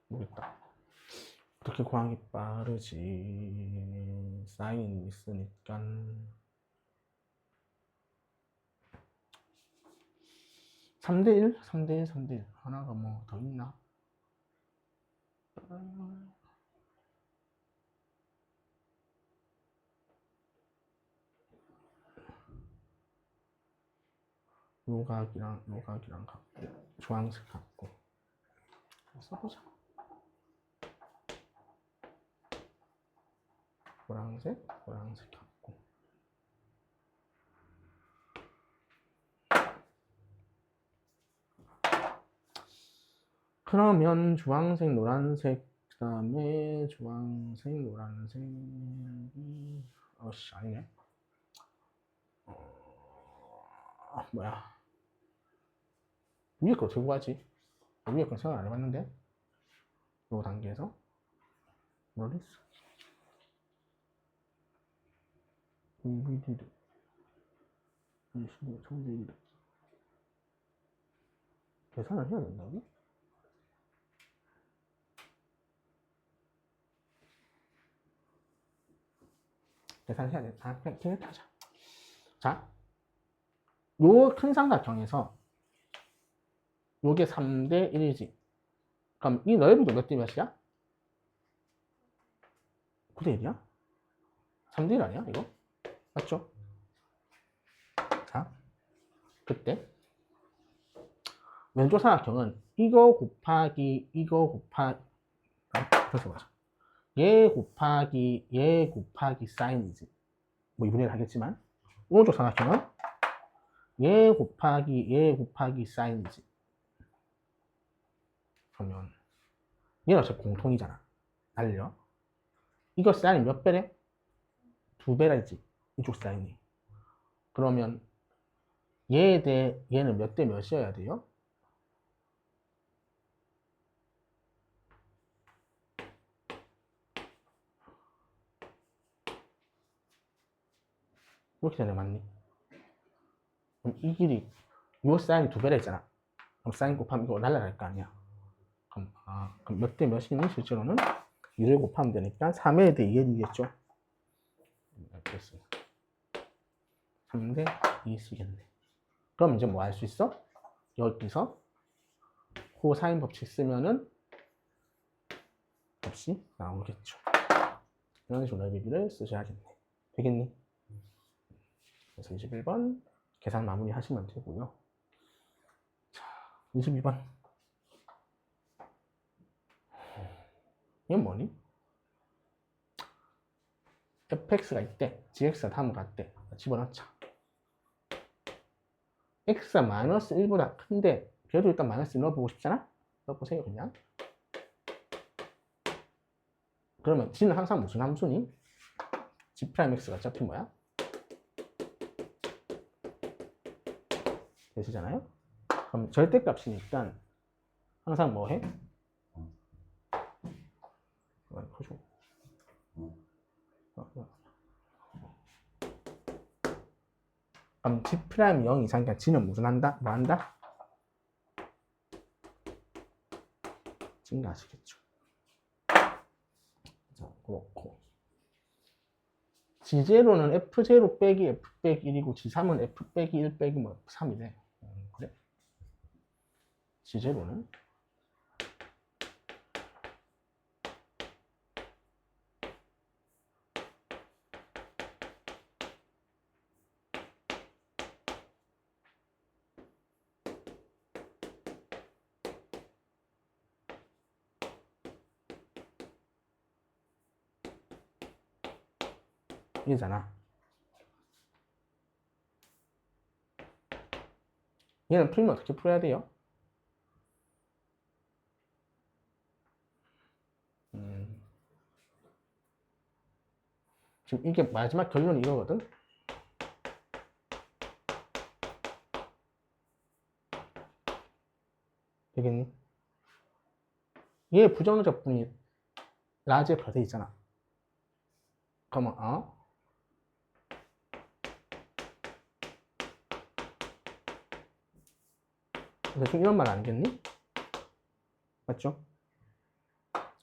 모르겠다. 어떻게 구하기 빠르지? 사인이 있으니까. 3대1? 3대1, 3대1. 하나가 뭐 더 있나? 요각이랑 갖고, 주황색 갖고. 써보자. 보라색 갖고. 그러면 주황색, 노란색, 그 다음에 주황색, 노란색이 아니네. 뭐야? 위에 거 어떻게 구하지? 위에 거 생각 안 해봤는데? 요 단계에서 모르겠어. VDD 계산을 해야 된다고? 계산해야 돼. 그냥 하자. 자, 요 큰 삼각형에서 요게 3대 1이지. 그럼 이 넓이도 몇 대 몇이야? 9대 1이야? 3대 1 아니야, 이거? 맞죠? 자, 그때 왼쪽 삼각형은 이거 곱하기 그래서 맞아. 얘 곱하기 사인이지. 뭐 이분해를 하겠지만 오른쪽 삼각형은 얘 곱하기 사인이지. 그러면 얘는 어차피 공통이잖아. 알려. 이거 사인이 몇 배래? 2배라지. 이쪽 사인이. 그러면 얘에 대해 얘는 몇 대 몇이어야 돼요? 이렇게 되네, 맞니? 그럼 이 길이 요 사인이 2배라 했잖아. 그럼 사인 곱하면 이거 날라갈 거 아니야. 그럼 몇 대 몇이니? 실제로는 2를 곱하면 되니까 3에 대해 2겠죠. 됐어. 3대 2 쓰겠네. 그럼 이제 뭐 할 수 있어? 여기서 코사인 법칙 쓰면은 값이 나오겠죠. 이런 식으로 넓이비를 쓰셔야겠네. 되겠니? 그래서 21번 계산 마무리 하시면 되고요. 자, 22번. 이건 뭐니? fx가 있대. gx가 다음과 같대. 집어넣자. x가 마이너스 1보다 큰데 그래도 일단 마이너스 1 넣어보고 싶잖아? 넣어보세요 그냥. 그러면 g는 항상 무슨 함수니? g'x가 어차피 뭐야? 되시잖아요? 그럼 절대값이니까 항상 뭐 해? 그럼 g'0 이상이니까 g는 무슨 한다? 뭐 한다? 증가하시겠죠. 자, 그렇고 G0는 F0 빼기 F 빼기 1이고 G3은 F 빼기 1 빼기 뭐 3이네. 그래? G0는 이잖아. 얘는 풀면 어떻게 풀어야 돼요? 지금 이게 마지막 결론이 이거거든? 되겠니? 얘 부정적분이 라지 F가 돼 있잖아. 그러면 대충 이런 말 아니겠니? 맞죠?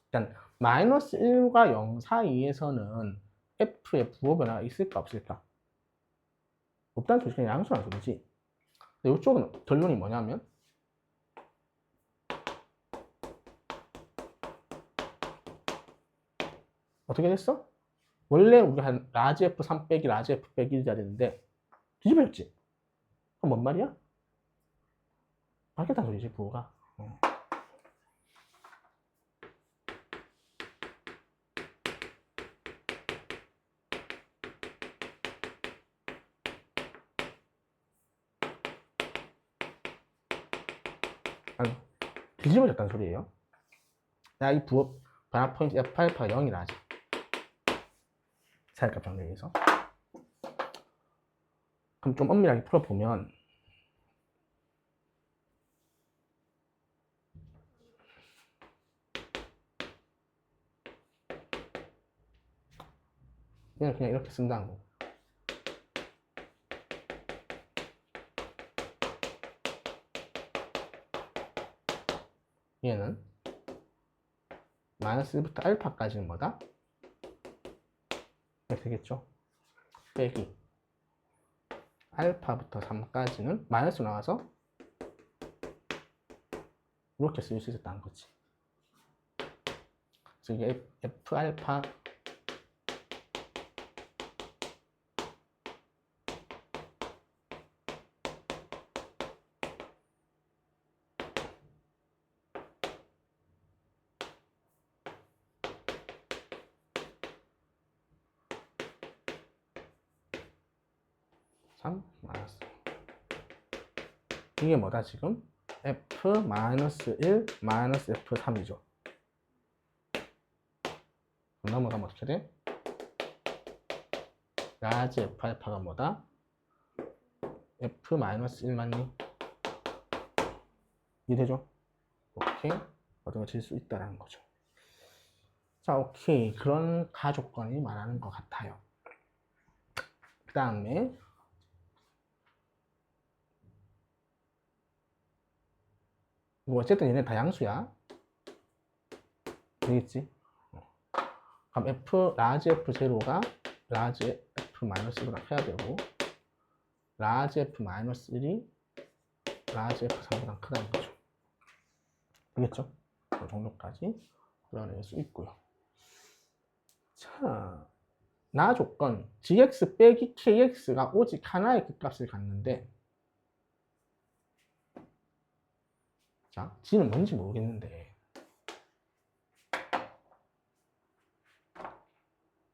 일단 마이너스 1과 0 사이에서는 F의 부호 변화가 있을까 없을까? 없다는 소식은 양수란 소리지. 근데 이쪽은 결론이 뭐냐면 어떻게 됐어? 원래 우리가 한 라지 F3 빼기 라지 F 빼기 1 자리인데 뒤집어졌지? 그럼 뭔 말이야? 바뀌었다는 소리지 부호가. 아니, 뒤집어졌다는 소리예요. 이 부호 변화 포인트 F8가 0이라지. 사일값 정리해서. 그럼 좀 엄밀하게 풀어보면 그냥 이렇게 쓴다는 거. 얘는 마이너스 1부터 알파까지는 뭐다? 이렇게 되겠죠? 빼기 알파부터 3까지는 마이너스 나와서 이렇게 쓸 수 있었다는 거지. 그래서 이게 F 알파 마이너스 이게 뭐다 지금? F-1 마이너스 F3이죠. 넘어가면 어떻게 돼? 라지 F 알파가 뭐다? F-1 맞니? 이해되죠? 오케이. 어떤 질 수 있다라는 거죠. 자, 오케이. 그런 가조건이 말하는 것 같아요. 그 다음에 뭐 어쨌든 얘네 다 양수야. 되겠지? 그럼 F, 라지 F0가 라지 F-1보다 커야 되고 라지 F-1이 라지 F3보다 크다는 거죠. 되겠죠? 그 정도까지 그려낼 수 있고요. 자, 나 조건 gx 빼기 kx가 오직 하나의 극값을 갖는데 자, g는 뭔지 모르겠는데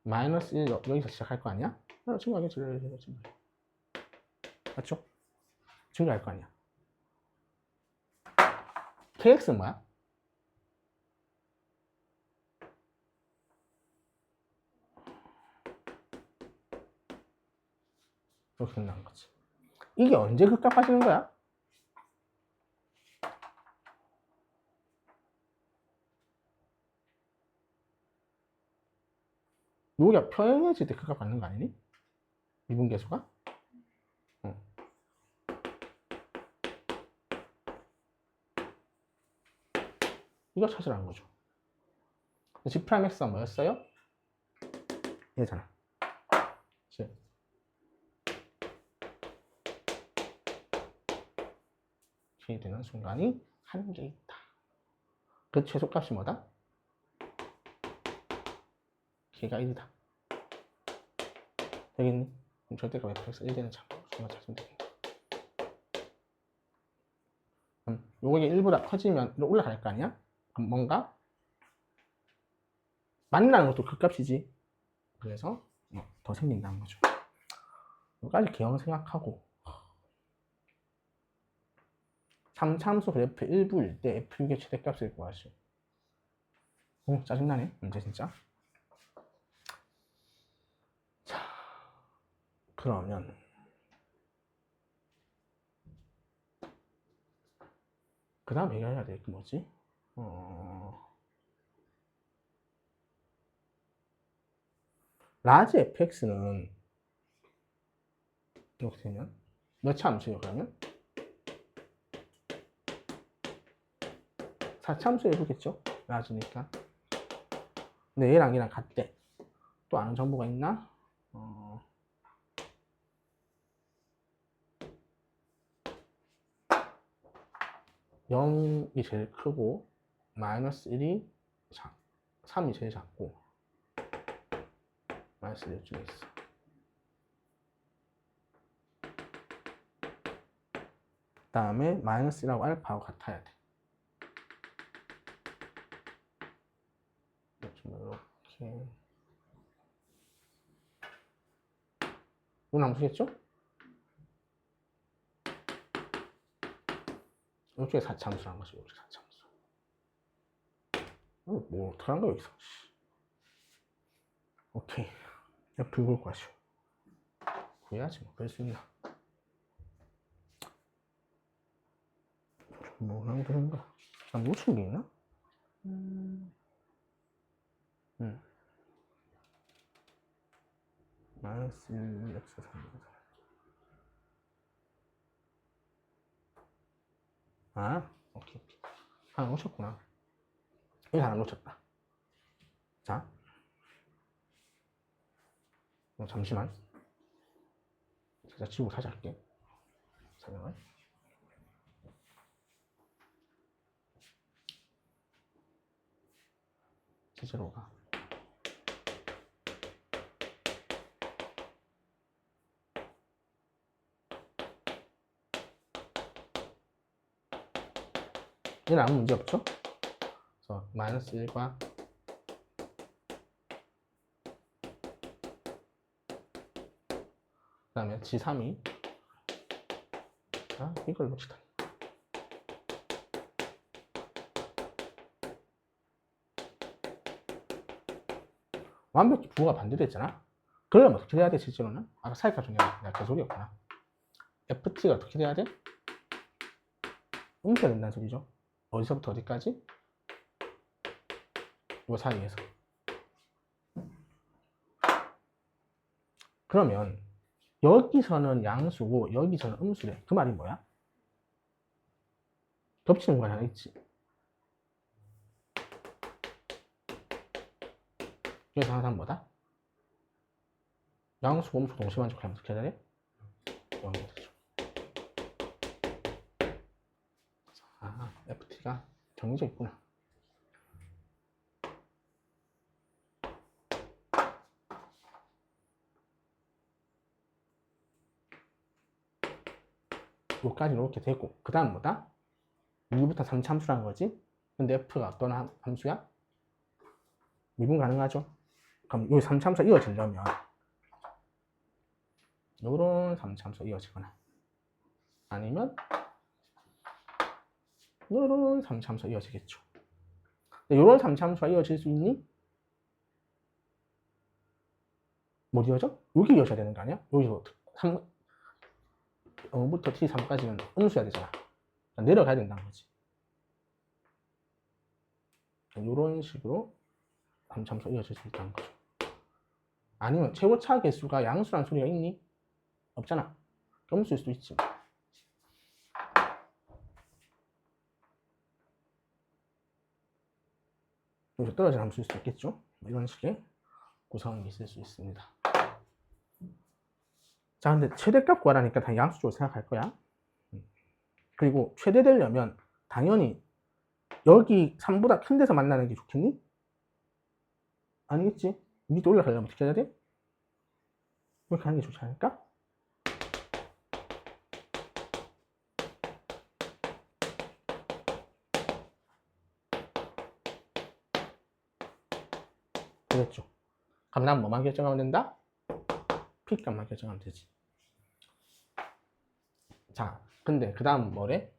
마이너스 1 여기서 시작할 거 아니야? 증가하겠지. 맞죠? 증가할 거 아니야. kx는 뭐야? 이렇게 된다는 거지. 이게 언제 극값 하시는 거야? 여기가 평행해질 때 극값 받는 거 아니니? 미분계수가? 이거 찾으라는 거죠. G 프라임 X가 뭐였어요? 얘잖아. 이렇게 되는 순간이 한 개 있다. 그 최소값이 뭐다? 걔가 1이다. 되겠니? 그럼 절대값 fx 1 되는 참수만 찾으면 되겠네. 그럼 요게 1보다 커지면 올라갈 거 아니야? 그럼 뭔가 만나는 것도 극값이지. 그래서 더 생긴다는 거죠. 여기까지 개형 생각하고 3참수 그래프 1부일 때 F6의 최대값을 구하시오. 오, 짜증나네. 문제 진짜. 자, 그러면 그 다음 얘기해야 될 게 뭐지? 라지 fx는 이렇게 되면 몇 참수예요 그러면? 4참수 해보겠죠? 라지니까. 근데 얘랑 얘랑 같대. 또 아는 정보가 있나? 0이 제일 크고 마이너스 1이 3이 제일 작고 마이너스 1 중에 있어. 그 다음에 마이너스 1하고 알파하고 같아야 돼. 이렇게 이건 안 보시겠죠? 이쪽에 4참수란 것이 이쪽에 4참수. 뭐 어떡하는 거야 여기서. 오케이. F6을 구하시오. 구해야지 뭐 그럴 수 있나. 뭐 하는 거인가? 난 놓친 게 있나? 마이너스 1 x 3 아, 오케이. 하나 놓쳤구나. 이거 하나 놓쳤다. 자, 잠시만. 제가 지우고 다시 할게. 설명을. 제재로가. 얘는 아무 문제 없죠? 그래서 마이너스 1과 그 다음에 G3이 이걸 놓치다. 완벽히 부호가 반대됐잖아. 그러려면 어떻게 돼야 돼, 실제로는? 아까 사이가 중에 내가 개소리였구나. FT가 어떻게 돼야 돼? 음수가 된다는 소리죠. 어디서부터 어디까지? 이 사이에서. 그러면 여기서는 양수고 여기서는 음수래. 그 말이 뭐야? 겹치는 거 하나 있지. 그래서 항상 뭐다? 양수, 음수 동시에 만족하면 어떻게 해야 돼? 0이 되죠. FT가 정해져 있구나. 여기까지 이렇게 되고, 그 다음 뭐다? 2부터 3 함수라는 거지. 근데 F가 어떤 함수야? 미분 가능하죠? 그럼 이 3 함수가 이어지려면 요런 3 함수가 이어지거나 아니면 요런 3 함수가 이어지겠죠. 요런 3 함수가 이어질 수 있니? 못 이어져? 여기 이어져야 되는 거 아니야? 여기서 0부터 T3까지는 음수야 되잖아. 내려가야 된다는 거지. 이런 식으로 3참수가 이어질 수 있다는 거죠. 아니면 최고차 개수가 양수라는 소리가 있니? 없잖아. 음수일 수도 있지. 여기서 떨어진 함수일 수도 있겠죠. 이런 식의 구성이 있을 수 있습니다. 자, 근데 최대값 구하라니까 다 양수 쪽으로 생각할 거야. 그리고 최대 되려면 당연히 여기 3보다 큰 데서 만나는 게 좋겠니? 아니겠지? 밑에 올라가려면 어떻게 해야 돼? 이렇게 하는 게 좋지 않을까? 그랬죠. 그럼 난 뭐만 결정하면 된다? P값만 결정하면 되지. 자, 근데 그 다음 뭐래?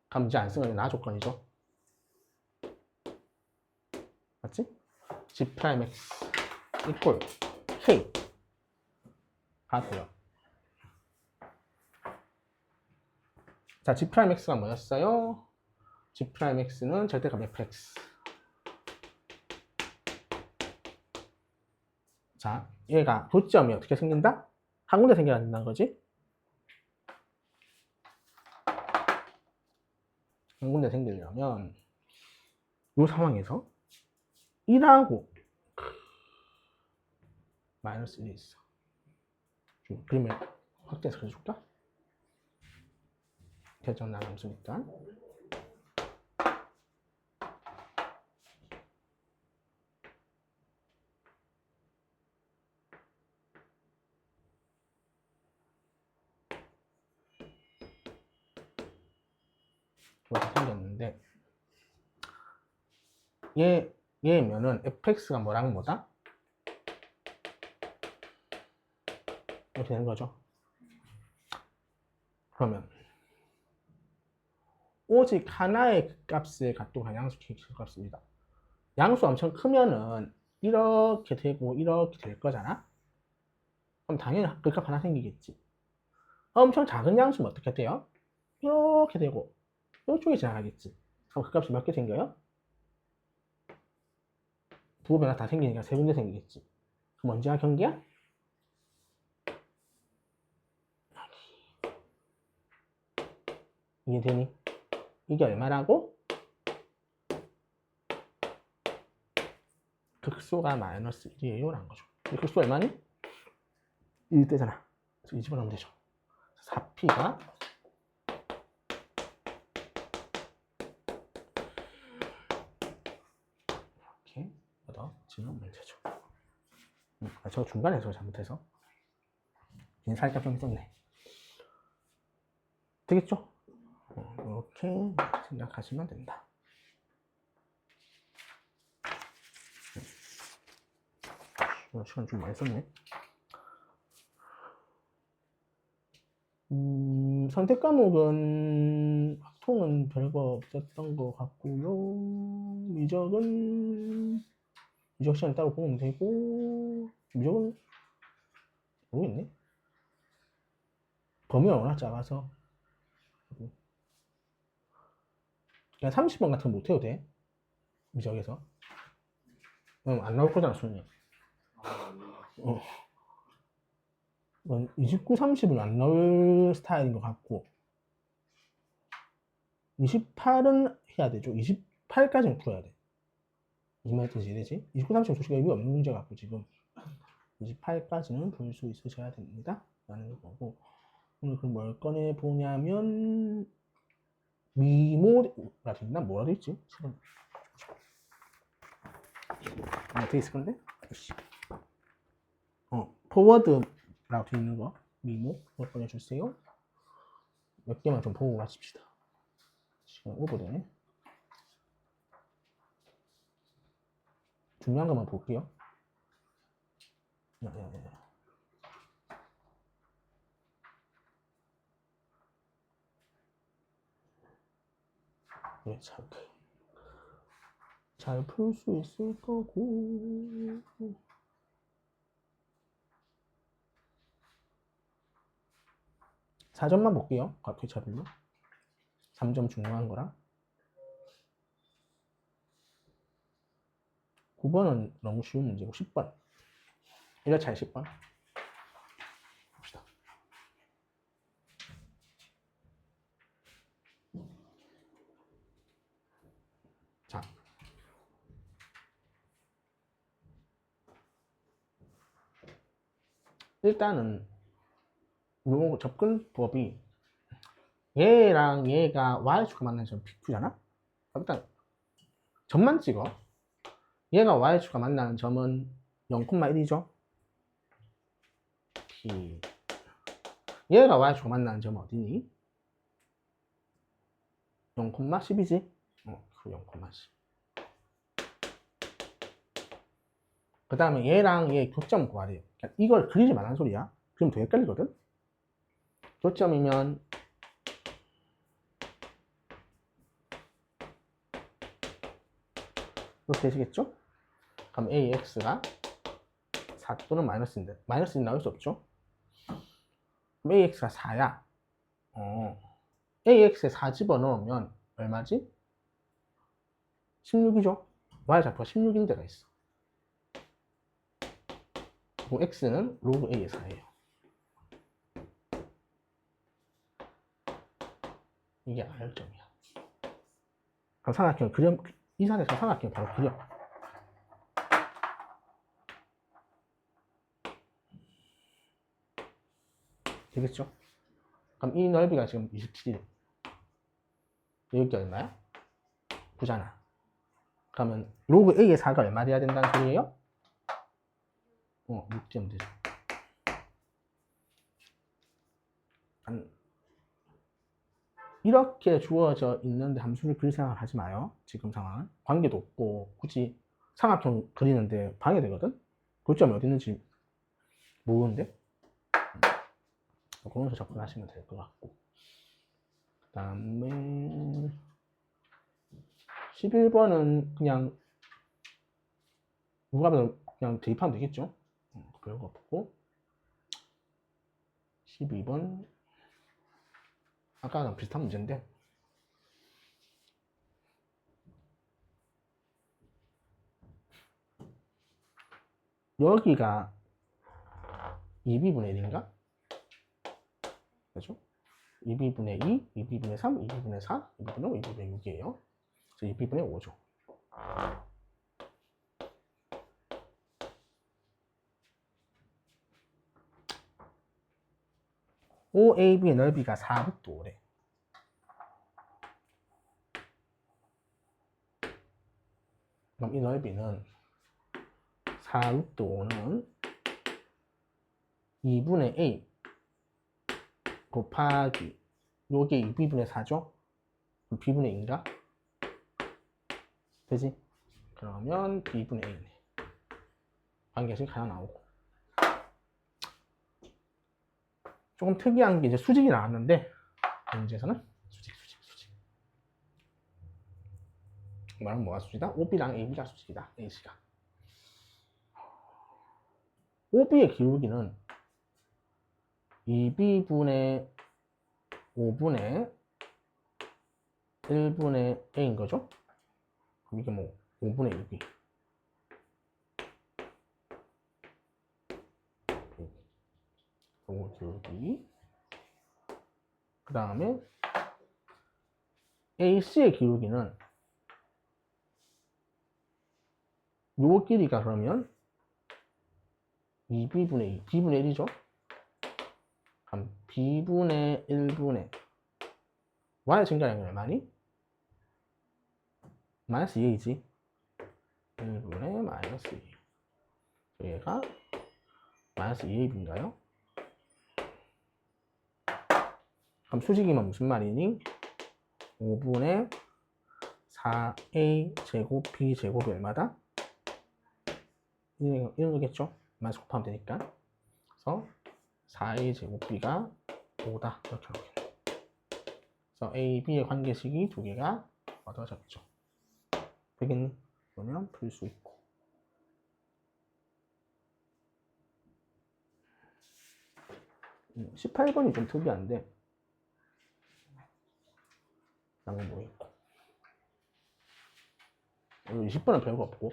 그럼 이제 안 쓰면 나 조건이죠. 맞지? G'X 이퀄 K 같아요. 자, G'X가 뭐였어요? G'X는 절대값 fx. 자, 얘가 도점이 어떻게 생긴다? 한 군데 생겨야 된다는 거지? 한 군데 생기려면 이 상황에서 1하고 마이너스 1이 있어. 그림을 확대해서 그려줄까? 결정 나눔수니까. 이렇게 생겼는데 얘면은 fx가 뭐랑 뭐다? 이렇게 되는 거죠. 그러면 오직 하나의 값을 갖고 간 양수 값입니다. 양수 엄청 크면은 이렇게 되고 이렇게 될 거잖아. 그럼 당연히 그 값 하나 생기겠지. 엄청 작은 양수는 어떻게 돼요? 이렇게 되고 이쪽에 지나가겠지. 그럼 그 값이 몇 개 생겨요? 부호 변화 다 생기니까 세 군데 생기겠지. 그럼 언제가 경계야? 이게 되니? 이게 얼마라고? 극소가 마이너스 1이에요 라는 거죠. 극소 얼마니? 1대잖아. 그래서 이 집어넣으면 되죠. 4p가 이렇게 집어넣으면 되죠. 저 중간에서 잘못해서 살짝 좀 썼네. 되겠죠? 이렇게 생각하시면 된다. 시간 좀 많이 썼네. 선택 과목은 확통은 별거 없었던 것 같고요. 미적 시간을 따로 보면 되고, 미적은 모르겠네. 범위가 워낙 작아서 그냥 30번 같은 거 못해도 돼. 미적에서 안 나올 거잖아, 수능이. 29, 30은 안 나올 스타일인 것 같고 28은 해야 되죠. 28까지는 풀어야 돼. 무슨 말인지 이해되지? 29, 30은 솔직히 의미 없는 문제 같고 지금 28까지는 풀 수 있으셔야 됩니다. 라는 거고 오늘 그럼 뭘 꺼내보냐면 미모라 되나? 뭐라 되있지? 돼 있을 건데? 포워드라고 되어 있는 거 미모 뭘 꺼내주세요. 몇 개만 좀 보고 마칩시다. 시간 오버되네. 중요한 것만 볼게요. 잘 풀 수 있을 거고. 4점만 볼게요. 괄표차별로. 3점 중요한 거라. 9번은 너무 쉬운 문제고 10번. 1회차에 10번. 봅시다. 자. 일단은 요 접근법이 얘랑 얘가 y축과 만나는 점 PQ잖아? 일단 점만 찍어. 얘가 y축과 만나는 점은 0,1이죠? P. 얘가 y축과 만나는 점은 어디니? 0,10이지? 그 0,10. 그 다음에 얘랑 얘 교점 구하래요. 그러니까 이걸 그리지 말라는 소리야. 그럼 되게 헷갈리거든? 교점이면 이렇게 되시겠죠? 그럼 AX가 4 또는 마이너스인데 마이너스는 나올 수 없죠? 그럼 AX가 4야. AX에 4 집어넣으면 얼마지? 16이죠? Y좌표가 16인 데가 있어. 그리고 X는 로그 A의 4예요. 이게 R점이야. 그럼 삼각형 그려, 이 산에서 삼각형 바로 그려. 되겠죠? 그럼 이 넓이가 지금 27이래. 여기 얼마야? 9잖아. 그러면 로그 A의 4가 얼마 돼야 된다는 소리예요? 6점 되죠. 이렇게 주어져 있는데 함수를 그릴 생각을 하지 마요. 지금 상황은. 관계도 없고 굳이 삼각형 그리는데 방해되거든? 교점이 어디 있는지 모르는데? 그러면서 접근하시면 될 것 같고. 그 다음에 11번은 그냥 누가 봐도 그냥 대입하면 되겠죠? 별거 없고 12번 아까랑 비슷한 문제인데 여기가 2b분의 1인가? 그죠? 2b분의 2, 2b분의 3, 2b분의 4, 2b분의 5, 2b분의 6이에요. 그래서 2b분의 5죠. OAB의 넓이가 4북도래. 그럼 이 넓이는 4북도는 2분의 A 곱하기 요게 2b분의 4죠? 그럼 b분의 2인가? 되지? 그러면 b분의 a네. 관계식 하나 나오고. 조금 특이한 게 이제 수직이 나왔는데 문제에서는 수직. 말은 뭐가 수직이다? OB랑 AB가 수직이다. AC가. OB의 기울기는 2b분의 5분의 1분의 a인 거죠? 그럼 이게 뭐 5분의 6이. 요거 기울기. 그 다음에 AC의 기울기는 요 길이가 그러면 2b분의 2, b분의 1이죠? 그럼 b분의 1분의 y의 증가량이 얼마니? 마이너스 2a이지. 1분의 마이너스 2. 얘가 마이너스 2ab인가요? 그럼 수직이면 무슨 말이니? 5분의 4a 제곱 b 제곱이 얼마다? 이런 거겠죠? 마이너스 곱하면 되니까. 그래서 4a 제곱 b가 5다. 이렇게 나오겠네. 그래서 a, b의 관계식이 두 개가 얻어졌죠. 되겠니? 그러면 풀 수 있고. 18번이 좀 특이한데 나는 뭐 있고 20번은 별거 없고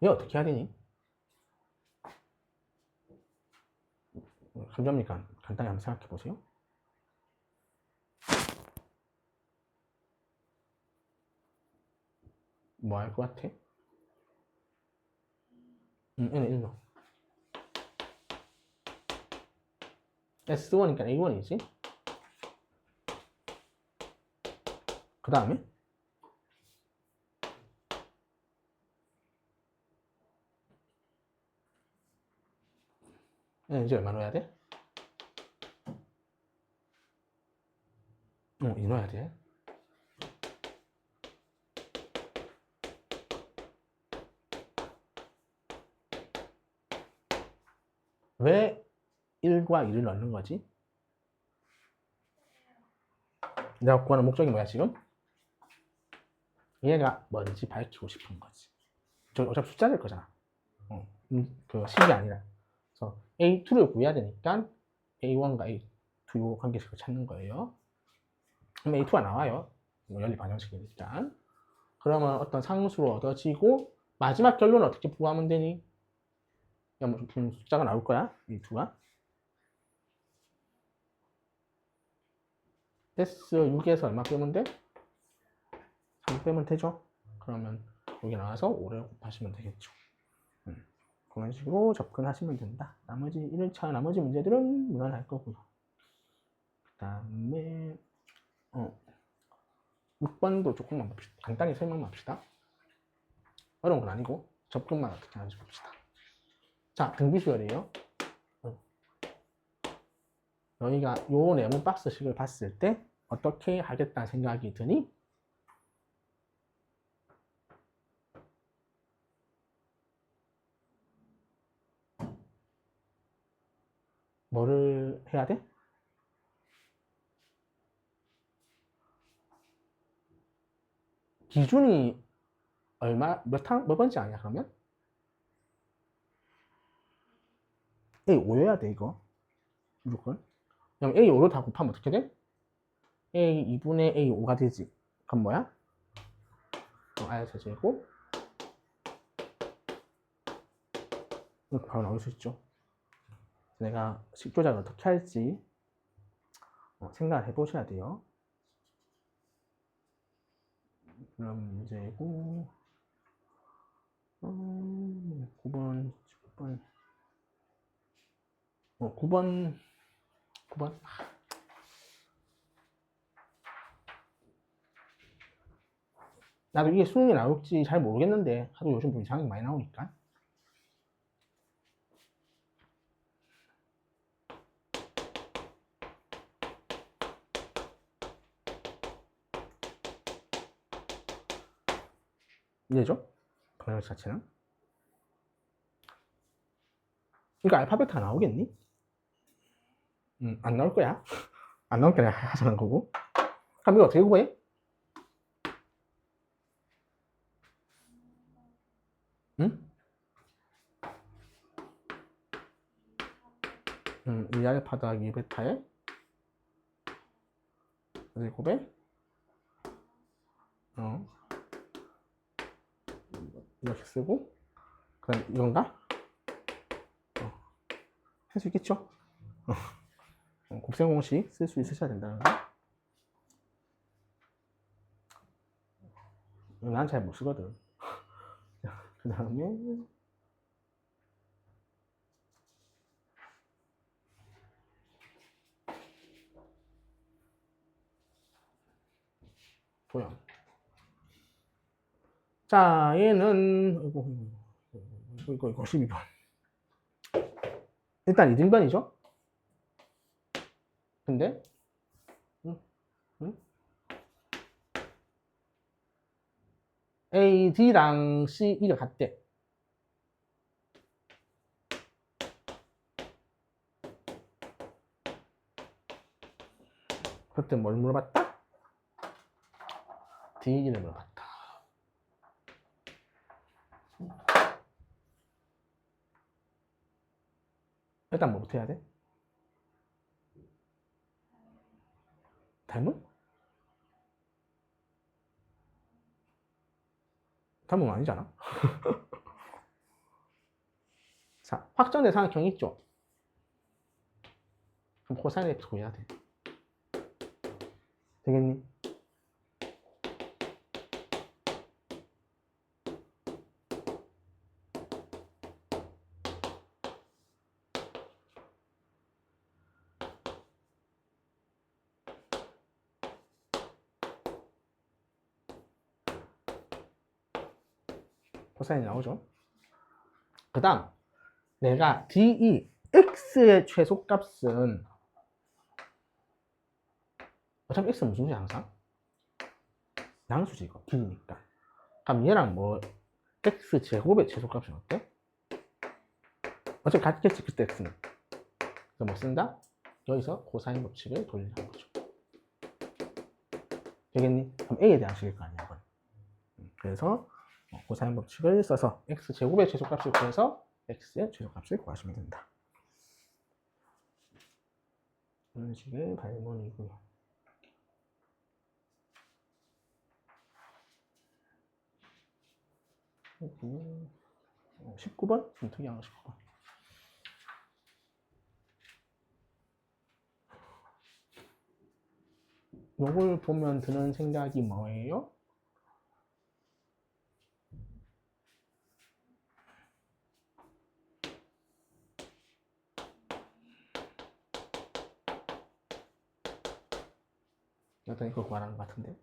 얘 어떻게 해야 되니? 감점니까 간단히 한번 생각해 보세요. 뭐 할 것 같아? 얘는 1로 S1이니까 A1이지. 그 다음에 이제 얼마 넣어야 돼? 이 넣어야 돼. 왜 1과 2를 넣는 거지? 내가 구하는 목적이 뭐야 지금? 얘가 뭔지 밝히고 싶은 거지. 저 어차피 숫자일 거잖아. 그 식이 아니라. 그래서 A2를 구해야 되니까 A1과 A2 관계식을 찾는 거예요. 그럼 A2가 나와요. 연립 방정식이니까. 그러면 어떤 상수로 얻어지고 마지막 결론은 어떻게 구하면 되니? 무슨 숫자가 나올 거야. A2가. S6에서 얼마 빼면 돼? 3 빼면 되죠? 그러면 여기 나와서 5를 곱하시면 되겠죠. 그런 식으로 접근하시면 된다. 나머지 1차 나머지 문제들은 무난할 거고요. 그 다음에 6번도 조금만 봅시다. 간단히 설명만 합시다. 어려운 건 아니고 접근만 어떻게 하는지 봅시다. 자, 등비수열이에요. 너희가 요 네모 박스식을 봤을 때 어떻게 하겠다는 생각이 드니? 뭐를 해야 돼? 기준이 몇 번째 아니야, 그러면? A5여야 돼, 이거. 무조건. 그럼 A5로 다 곱하면 어떻게 돼? A2분의 A5가 되지. 그럼 뭐야? R에서 제곱. 이렇게 바로 나올 수 있죠. 내가 식조작을 어떻게 할지 생각을 해보셔야 돼요. 그럼 문제고 9번, 10번 9번 나도 이게 수능이 나올지 잘 모르겠는데 하도 요즘 좀 이상하게 많이 나오니까. 이래죠? 번역 자체는. 이거 알파벳 다 나오겠니? 안 나올 거야. 안 나올 거야 하자는 거고. 그럼 이거 어떻게 구해? 응? 2알파 더하기 베타에 제곱에 이렇게 쓰고 그럼 이건가? 할 수 있겠죠? 곱셈 공식 쓸 수 있으셔야 된다는 거. 난 잘 못 쓰거든. 그 다음에 도형. 자, 얘는 이거 12번. 일단 2등변이죠? 근데 A, D랑 C, E가 같대. 그때 뭘 물어봤다? D를 물어봤다. 일단 뭐부터 해야 돼? 닮은? 닮은 아니잖아. 자, 확정된 삼각형 있죠? 그럼 코사인 X 구해야 돼. 되겠니? 코사인이 나오죠? 그 다음 내가 DE X의 최소값은 어차피 X는 무슨 수야 항상? 양수지 이거 길이니까. 그럼 얘랑 뭐 X 제곱의 최소값은 어때? 어차피 같겠지 그때 X는. 그래서 뭐 쓴다? 여기서 코사인 법칙을 돌리는 거죠. 되겠니? 그럼 A에 대한 식일 거 아니야 이건. 그래서 코사인 법칙을 써서 X 제곱의 최소값을 구해서 X의 최소값을 구하시면 된다. 이런 식의 발문이고요. 19번? 좀 특이한 거 19번. 요걸 보면 드는 생각이 뭐예요? 일단 이걸 구하라는 것 같은데.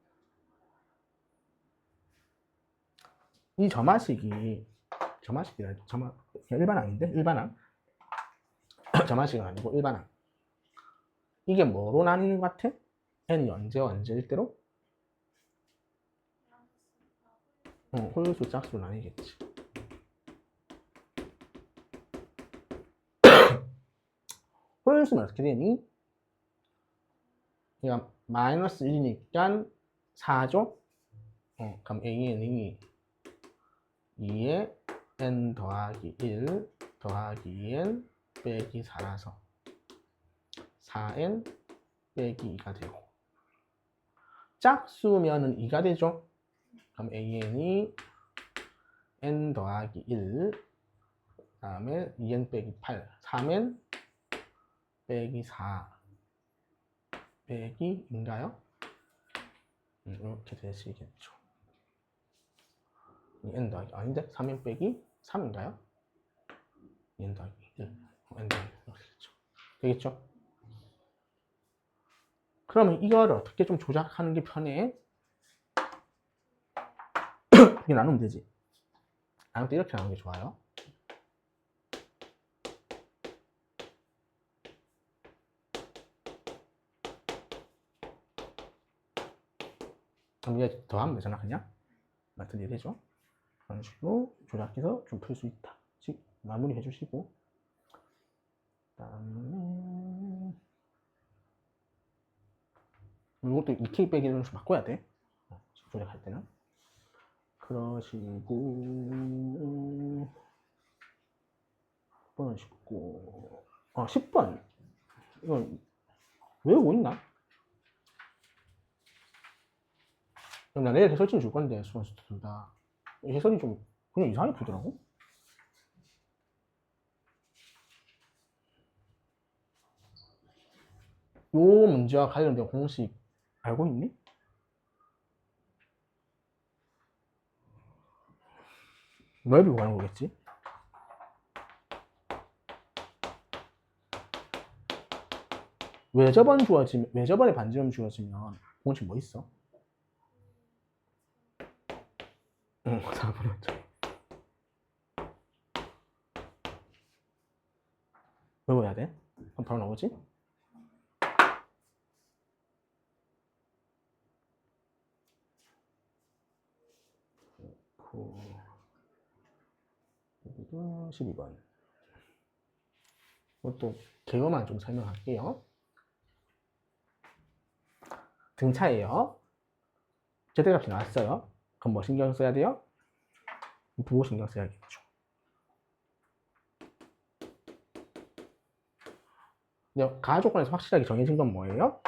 이 점화식이 일반항인데? 일반항. 점화식은 아니고 일반항. 이게 뭐로 나뉘는 것 같아? n이 언제일 때로? 홀수 짝수로 나뉘겠지. 홀수는 어떻게 되니? 그러니까 마이너스 1이니까 4죠? 그럼 AN이 2에 n 더하기 1 더하기 n 빼기 4라서 4n 빼기 2가 되고 짝수면은 2가 되죠? 그럼 AN이 n 더하기 1 다음에 2n 빼기 8 3n 빼기 4 빼기 인가요? 이렇게 되시겠죠. n 더하기 아닌데 3n 빼기 3인가요? n 더하기 1 n 더하기 이렇게 되죠. 되겠죠? 그러면 이걸 어떻게 좀 조작하는 게 편해? 이렇게 나누면 되지. 나눌 때 이렇게 나누는 게 좋아요. 그럼 이제 더하면 되잖아, 그냥. 맞은 일 되죠? 그런 식으로 조작해서 좀 풀 수 있다. 마무리 해주시고. 그다음에 이것도 EK 빼기는 좀 바꿔야 돼. 조작할 때는. 그러시고 10번 쉽고 10번 이건 외우고 있나? 그럼 나 내일 해설지 줄 건데 수원수 둘 다 해설이 좀 그냥 이상하게 풀더라고. 요 문제와 관련된 공식 알고 있니? 넓이 구하는 거겠지? 외접원에 반지름 주어지면 공식 뭐 있어? 응, 4분의 5점. 외워야 돼? 그럼 바로 나오지? 여기도 12번. 이것도 개요만 좀 설명할게요. 등차예요. 제대값이 나왔어요. 그럼 뭐 신경 써야 돼요? 부호 신경 써야겠죠. 근데 가하 조건에서 확실하게 정해진 건 뭐예요?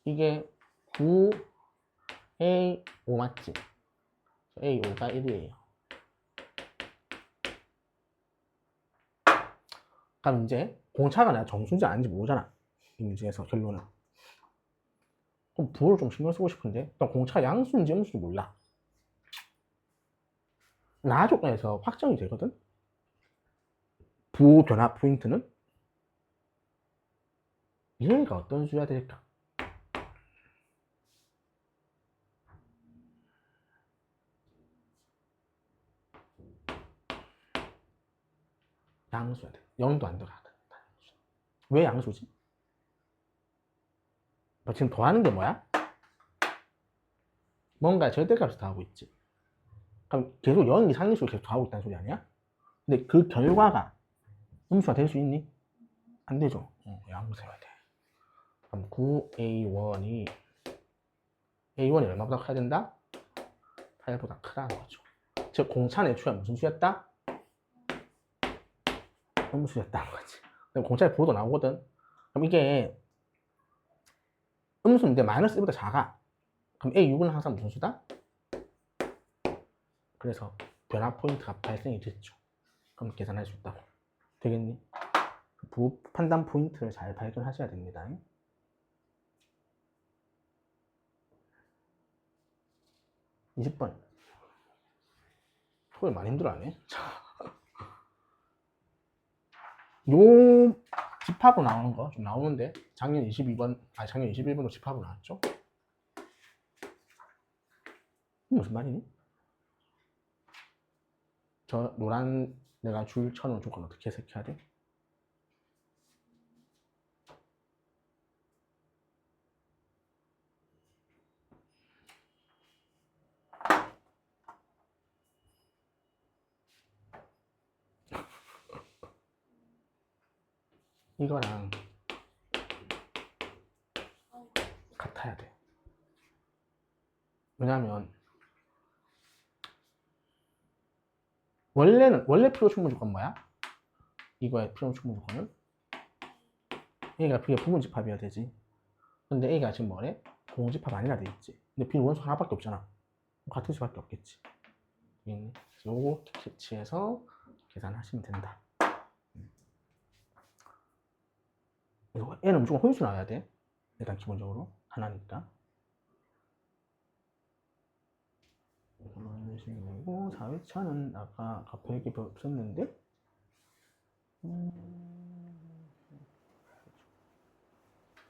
이게 9A5 맞지? A5가 1이에요. 그럼 이제 공차가 내가 정수인지 아닌지 모르잖아. 이 문제에서 결론은. 그럼 부호를 좀 신경 쓰고 싶은데 또 공차가 양수인지 음수인지 몰라. 나 조건에서 확정이 되거든? 부호 변화 포인트는? 얘가 어떤 수야 될까? 양수야 돼. 0도 안 들어가다. 왜 양수지? 너 지금 더하는 게 뭐야? 뭔가 절대값을 더하고 있지. 그럼 계속 0 이상의 수를 계속 더하고 있다는 소리 아니야? 근데 그 결과가 음수가 될 수 있니? 안 되죠. 양수해야 돼. 그럼 9A1이 A1이 얼마보다 커야 된다? 8보다 크다는 거죠. 즉 공차 내추가 무슨 수였다? 음수였다는 거지. 공차의 부호도 나오거든. 그럼 이게 음수인데 마이너스 1보다 작아. 그럼 A6은 항상 무슨 수다? 그래서 변화 포인트가 발생이 됐죠. 그럼 계산할 수 있다고. 되겠니? 부호 판단 포인트를 잘 발견하셔야 됩니다. 20번. 토요일 많이 힘들어하네. 요 집합으로 나오는 거 좀 나오는데 작년 22번, 작년 21번도 집합으로 나왔죠? 무슨 말이니? 저 노란 내가 줄 쳐놓은 조건 어떻게 해석해야 돼? 이거랑 같아야 돼. 왜냐면 원래 필요 충분 조건 뭐야? 이거의 필요 충분 조건은 A가 B의 부분 집합이어야 되지. 근데 A가 지금 뭐래? 공집합 아니라 돼 있지. 근데 B는 원수 하나밖에 없잖아. 같을 수밖에 없겠지. 요거 캐치해서 계산하시면 된다. N은 무조건 혼수 나와야 돼. 일단 기본적으로 하나니까. 이런 식이고 4회차는 아까 별게 없었는데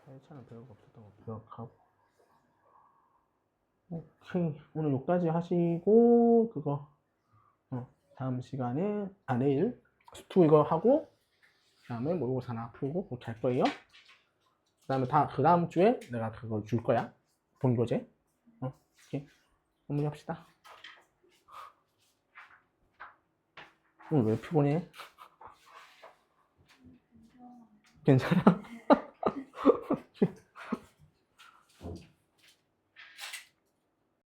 4회차는 별거 없었던 거 기억하고 오케이 오늘 여기까지 하시고 그거 다음 시간에 내일 수투 이거 하고 그 다음에 모의고사 하나 풀고 그렇게 할 거예요. 그 다음에 그 다음 주에 내가 그거 줄 거야. 본교재. 오케이. 마무리합시다. 오늘 왜 피곤해? 괜찮아?